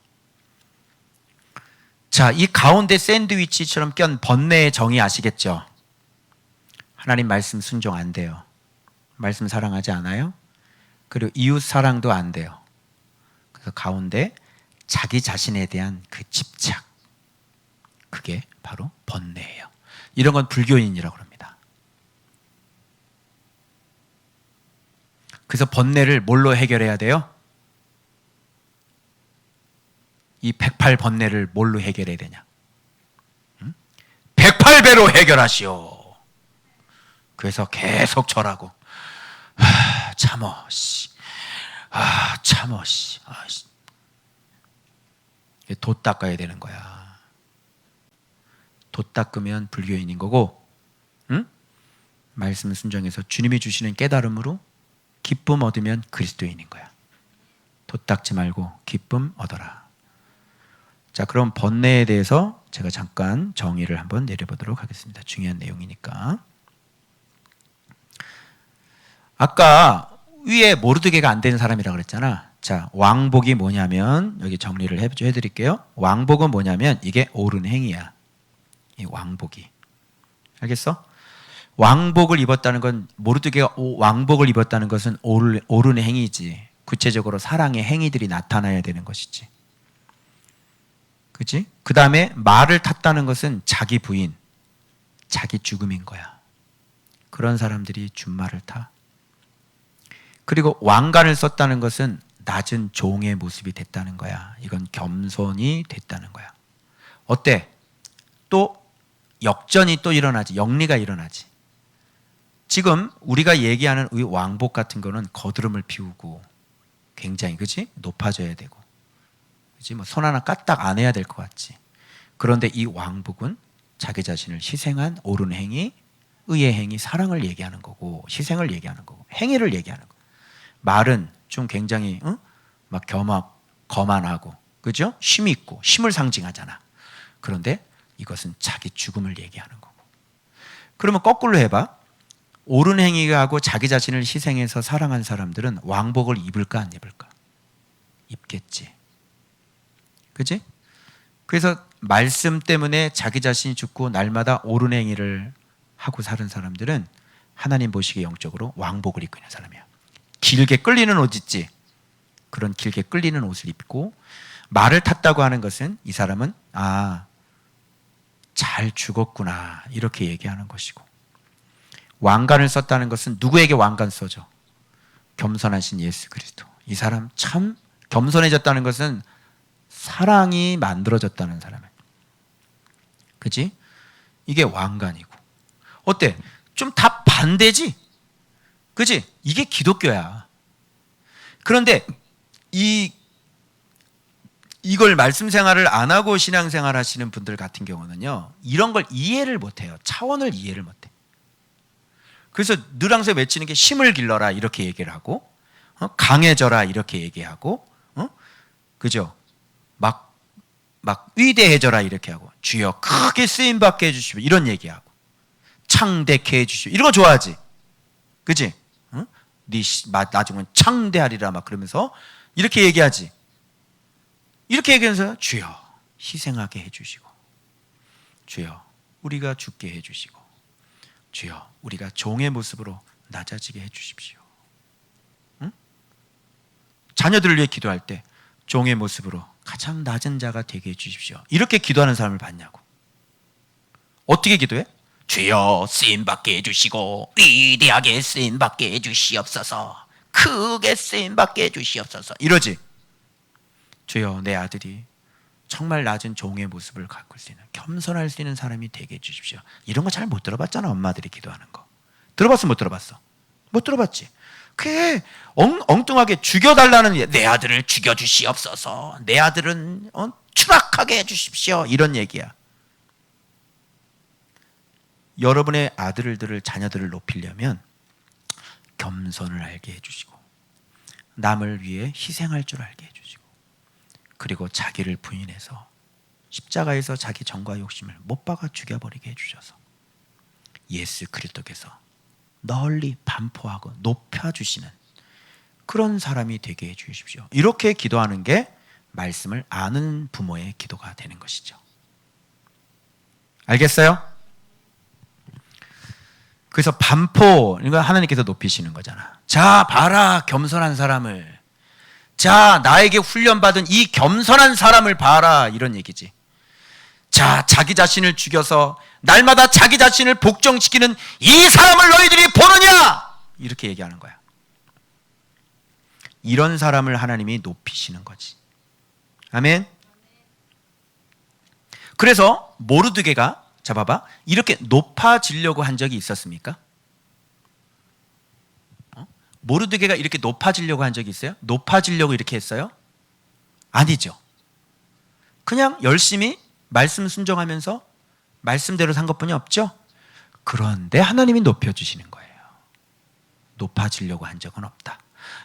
자, 이 가운데 샌드위치처럼 껴n 번뇌의 정의 아시겠죠? 하나님 말씀 순종 안 돼요. 말씀 사랑하지 않아요. 그리고 이웃 사랑도 안 돼요. 그래서 가운데 자기 자신에 대한 그 집착, 그게 바로 번뇌예요. 이런 건 불교인이라고 합니다. 그래서 번뇌를 뭘로 해결해야 돼요? 이 108번뇌를 뭘로 해결해야 되냐? 108배로 해결하시오. 그래서 계속 절하고 참어 씨. 참어 씨. 돛 닦아야 되는 거야. 돛 닦으면 불교인인 거고, 응? 말씀 순종해서 주님이 주시는 깨달음으로 기쁨 얻으면 그리스도인인 거야. 돛 닦지 말고 기쁨 얻어라. 자, 그럼 번뇌에 대해서 제가 잠깐 정의를 한번 내려보도록 하겠습니다. 중요한 내용이니까. 아까 위에 모르드게가 안 되는 사람이라고 그랬잖아. 자, 왕복이 뭐냐면 여기 정리를 해드릴게요. 왕복은 뭐냐면 이게 옳은 행위야. 이 왕복이. 알겠어? 왕복을 입었다는 건, 모르드게가 왕복을 입었다는 것은 옳은 행위지. 구체적으로 사랑의 행위들이 나타나야 되는 것이지. 그치? 그 다음에 말을 탔다는 것은 자기 부인, 자기 죽음인 거야. 그런 사람들이 준말을 타. 그리고 왕관을 썼다는 것은 낮은 종의 모습이 됐다는 거야. 이건 겸손이 됐다는 거야. 어때? 또 역전이 또 일어나지. 역리가 일어나지. 지금 우리가 얘기하는 이 왕복 같은 거는 거드름을 피우고 굉장히, 그치? 높아져야 되고, 그치? 뭐 손 하나 까딱 안 해야 될 것 같지. 그런데 이 왕복은 자기 자신을 희생한 옳은 행위, 의의 행위, 사랑을 얘기하는 거고, 희생을 얘기하는 거고, 행위를 얘기하는 거고. 말은 좀 굉장히 막 거만하고, 그죠? 힘 있고 힘을 상징하잖아. 그런데 이것은 자기 죽음을 얘기하는 거고. 그러면 거꾸로 해봐. 옳은 행위가 하고 자기 자신을 희생해서 사랑한 사람들은 왕복을 입을까 안 입을까? 입겠지. 그치? 그래서 말씀 때문에 자기 자신이 죽고 날마다 옳은 행위를 하고 사는 사람들은 하나님 보시기에 영적으로 왕복을 입고 있는 사람이야. 길게 끌리는 옷 있지? 그런 길게 끌리는 옷을 입고, 말을 탔다고 하는 것은 이 사람은 잘 죽었구나 이렇게 얘기하는 것이고, 왕관을 썼다는 것은 누구에게 왕관 써줘? 겸손하신 예수 그리스도. 이 사람 참 겸손해졌다는 것은 사랑이 만들어졌다는 사람이에요. 그치? 이게 왕관이고. 어때? 좀 다 반대지? 그치? 이게 기독교야. 그런데 이걸 말씀 생활을 안 하고 신앙 생활 하시는 분들 같은 경우는요, 이런 걸 이해를 못 해요. 차원을 이해를 못 해. 그래서 늘 항상 외치는 게 힘을 길러라 이렇게 얘기를 하고, 강해져라 이렇게 얘기하고, 그죠? 막 위대해져라 이렇게 하고, 주여 크게 쓰임 받게 해주시오 이런 얘기하고, 창대케 해주시오 이런 거 좋아하지, 그지? 나중엔 창대하리라 막 그러면서 이렇게 얘기하지. 이렇게 얘기하면서 주여 희생하게 해주시고, 주여 우리가 죽게 해주시고, 주여 우리가 종의 모습으로 낮아지게 해주십시오. 응? 자녀들을 위해 기도할 때 종의 모습으로 가장 낮은 자가 되게 해주십시오. 이렇게 기도하는 사람을 봤냐고. 어떻게 기도해? 주여 쓰임받게 해주시고 위대하게 쓰임받게 해주시옵소서, 크게 쓰임받게 해주시옵소서 이러지. 주여 내 아들이 정말 낮은 종의 모습을 갖고 수 있는, 겸손할 수 있는 사람이 되게 해주십시오. 이런 거 잘 못 들어봤잖아. 엄마들이 기도하는 거 들어봤어 못 들어봤어? 못 들어봤지. 그게 엉뚱하게 죽여달라는, 내 아들을 죽여주시옵소서, 내 아들은 추락하게 해주십시오 이런 얘기야. 여러분의 아들들을, 자녀들을 높이려면 겸손을 알게 해주시고, 남을 위해 희생할 줄 알게 해주시고, 그리고 자기를 부인해서 십자가에서 자기 정과 욕심을 못 박아 죽여버리게 해주셔서 예수 그리스도께서 널리 반포하고 높여주시는 그런 사람이 되게 해주십시오. 이렇게 기도하는 게 말씀을 아는 부모의 기도가 되는 것이죠. 알겠어요? 그래서 반포, 이거 하나님께서 높이시는 거잖아. 자, 봐라 겸손한 사람을. 자, 나에게 훈련받은 이 겸손한 사람을 봐라 이런 얘기지. 자, 자기 자신을 죽여서 날마다 자기 자신을 복종시키는 이 사람을 너희들이 보느냐 이렇게 얘기하는 거야. 이런 사람을 하나님이 높이시는 거지. 아멘. 그래서 모르드게가, 자 봐봐, 이렇게 높아지려고 한 적이 있었습니까? 모르드게가 이렇게 높아지려고 한 적이 있어요? 높아지려고 이렇게 했어요? 아니죠. 그냥 열심히 말씀 순종하면서 말씀대로 산 것뿐이 없죠. 그런데 하나님이 높여주시는 거예요. 높아지려고 한 적은 없다.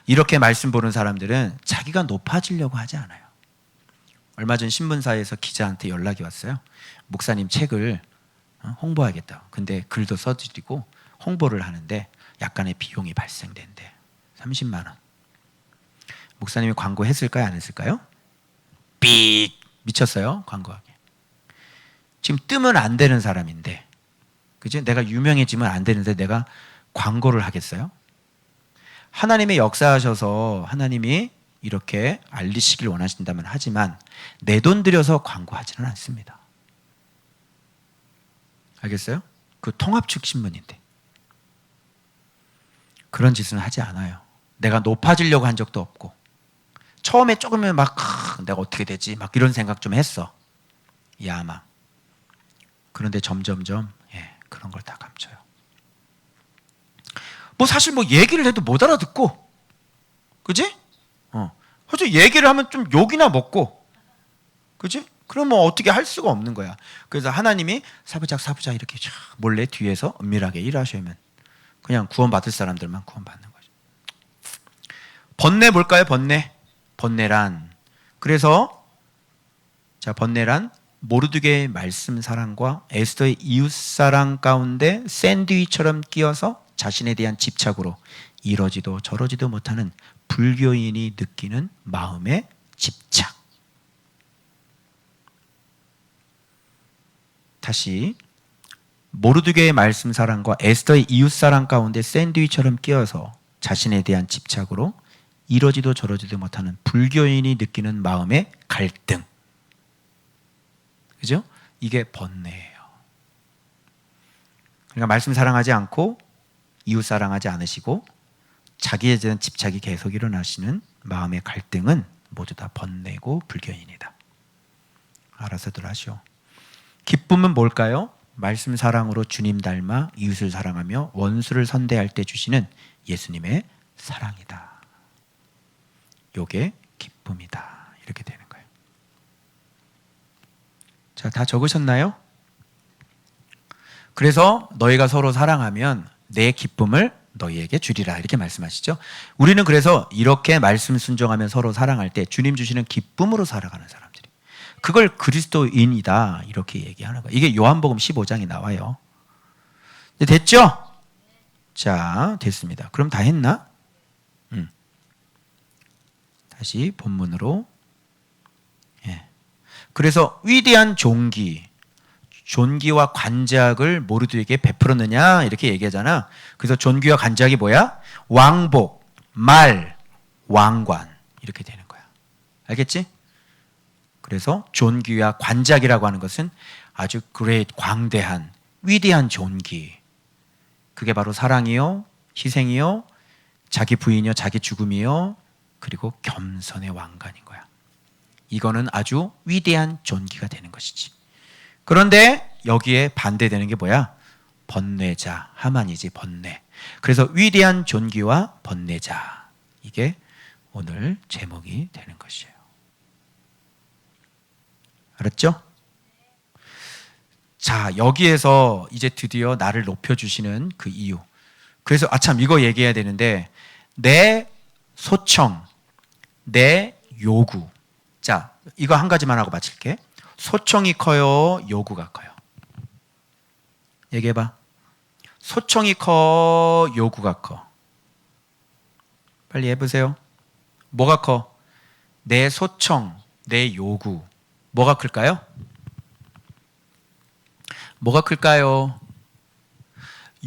이렇게 말씀 보는 사람들은 자기가 높아지려고 하지 않아요. 얼마 전 신문사에서 기자한테 연락이 왔어요. 목사님 책을 홍보하겠다. 근데 글도 써드리고 홍보를 하는데 약간의 비용이 발생된대. 30만 원. 목사님이 광고했을까요? 안 했을까요? 삑! 미쳤어요. 광고하기. 지금 뜨면 안 되는 사람인데, 그치? 내가 유명해지면 안 되는데 내가 광고를 하겠어요? 하나님의 역사하셔서 하나님이 이렇게 알리시길 원하신다면 하지만 내 돈 들여서 광고하지는 않습니다. 알겠어요? 그 통합 측 신문인데 그런 짓은 하지 않아요. 내가 높아지려고 한 적도 없고 처음에 조금은 막 내가 어떻게 되지? 막 이런 생각 좀 했어. 야망. 그런데 점점점 그런 걸 다 감춰요. 뭐 사실 뭐 얘기를 해도 못 알아듣고, 그지? 그래서 얘기를 하면 좀 욕이나 먹고, 그지? 그럼 뭐 어떻게 할 수가 없는 거야. 그래서 하나님이 사부작 이렇게 몰래 뒤에서 은밀하게 일하시면 그냥 구원받을 사람들만 구원받는 거죠. 번뇌 볼까요? 번뇌란. 그래서 자, 번뇌란 모르드게의 말씀 사랑과 에스더의 이웃 사랑 가운데 샌드위처럼 끼어서 자신에 대한 집착으로 이러지도 저러지도 못하는 불교인이 느끼는 마음의 집착. 다시 모르드게의 말씀 사랑과 에스더의 이웃 사랑 가운데 샌드위처럼 끼어서 자신에 대한 집착으로 이러지도 저러지도 못하는 불교인이 느끼는 마음의 갈등. 그죠? 이게 번뇌예요. 그러니까 말씀 사랑하지 않고 이웃 사랑하지 않으시고 자기에 대한 집착이 계속 일어나시는 마음의 갈등은 모두 다 번뇌고 불교인이다. 알아서들 하시오. 기쁨은 뭘까요? 말씀 사랑으로 주님 닮아 이웃을 사랑하며 원수를 선대할 때 주시는 예수님의 사랑이다. 요게 기쁨이다. 이렇게 되는 거예요. 자, 다 적으셨나요? 그래서 너희가 서로 사랑하면 내 기쁨을 너희에게 주리라 이렇게 말씀하시죠. 우리는 그래서 이렇게 말씀 순종하면 서로 사랑할 때 주님 주시는 기쁨으로 살아가는 사람들이, 그걸 그리스도인이다 이렇게 얘기하는 거예요. 이게 요한복음 15장에 나와요. 됐죠? 자, 됐습니다. 그럼 다 했나? 다시 본문으로. 그래서 위대한 존귀와 관작을 모르드에게 베풀었느냐 이렇게 얘기하잖아. 그래서 존귀와 관작이 뭐야? 왕복, 말, 왕관 이렇게 되는 거야. 알겠지? 그래서 존귀와 관작이라고 하는 것은 아주 광대한 위대한 존귀. 그게 바로 사랑이요, 희생이요, 자기 부인이요, 자기 죽음이요, 그리고 겸손의 왕관인 거야. 이거는 아주 위대한 존귀가 되는 것이지. 그런데 여기에 반대되는 게 뭐야? 번뇌자, 하만이지, 번뇌. 그래서 위대한 존귀와 번뇌자, 이게 오늘 제목이 되는 것이에요. 알았죠? 자, 여기에서 이제 드디어 나를 높여주시는 그 이유. 그래서 참 이거 얘기해야 되는데, 내 소청, 내 요구. 자, 이거 한 가지만 하고 마칠게. 소청이 커요, 요구가 커요? 얘기해봐. 소청이 커, 요구가 커? 빨리 해보세요. 뭐가 커? 내 소청, 내 요구. 뭐가 클까요? 뭐가 클까요?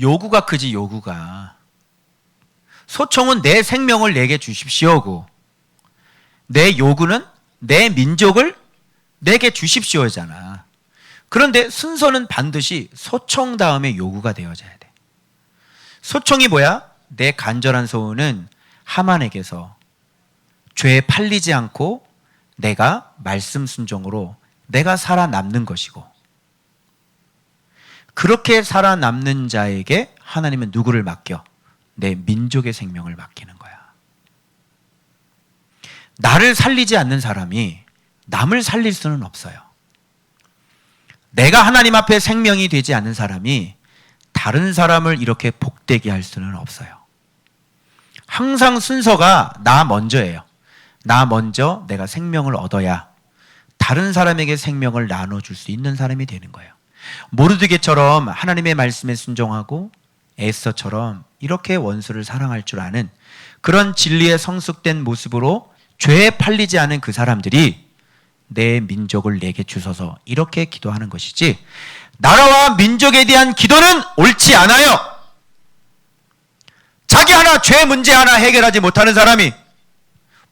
요구가 크지, 요구가. 소청은 내 생명을 내게 주십시오고, 내 요구는 내 민족을 내게 주십시오잖아. 그런데 순서는 반드시 소청 다음에 요구가 되어져야 돼. 소청이 뭐야? 내 간절한 소원은 하만에게서 죄에 팔리지 않고 내가 말씀 순종으로 내가 살아남는 것이고, 그렇게 살아남는 자에게 하나님은 누구를 맡겨? 내 민족의 생명을 맡기는 거야. 나를 살리지 않는 사람이 남을 살릴 수는 없어요. 내가 하나님 앞에 생명이 되지 않는 사람이 다른 사람을 이렇게 복되게 할 수는 없어요. 항상 순서가 나 먼저예요. 나 먼저 내가 생명을 얻어야 다른 사람에게 생명을 나눠줄 수 있는 사람이 되는 거예요. 모르드게처럼 하나님의 말씀에 순종하고 에스더처럼 이렇게 원수를 사랑할 줄 아는 그런 진리에 성숙된 모습으로 죄에 팔리지 않은 그 사람들이 내 민족을 내게 주소서 이렇게 기도하는 것이지, 나라와 민족에 대한 기도는 옳지 않아요. 자기 하나 죄 문제 하나 해결하지 못하는 사람이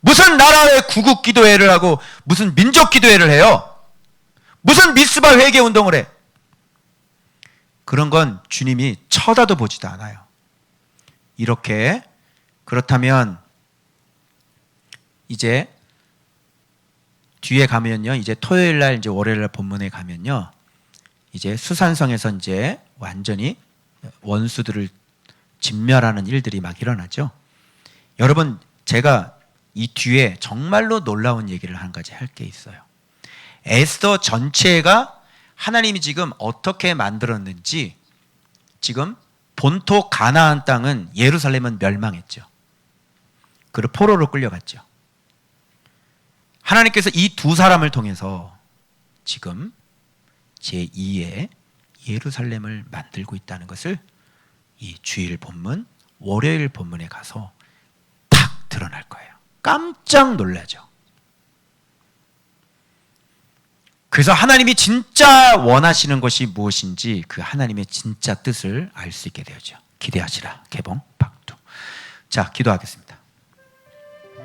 무슨 나라의 구국 기도회를 하고 무슨 민족 기도회를 해요? 무슨 미스바 회개 운동을 해? 그런 건 주님이 쳐다도 보지도 않아요. 이렇게 그렇다면 이제 뒤에 가면요, 이제 토요일 날 이제 월요일 날 본문에 가면요, 이제 수산성에서 이제 완전히 원수들을 진멸하는 일들이 막 일어나죠. 여러분, 제가 이 뒤에 정말로 놀라운 얘기를 한 가지 할 게 있어요. 에스더 전체가 하나님이 지금 어떻게 만들었는지, 지금 본토 가나안 땅은, 예루살렘은 멸망했죠. 그리고 포로로 끌려갔죠. 하나님께서 이 두 사람을 통해서 지금 제2의 예루살렘을 만들고 있다는 것을 이 주일 본문, 월요일 본문에 가서 탁 드러날 거예요. 깜짝 놀라죠. 그래서 하나님이 진짜 원하시는 것이 무엇인지 그 하나님의 진짜 뜻을 알 수 있게 되죠. 기대하시라. 개봉 박두. 자, 기도하겠습니다.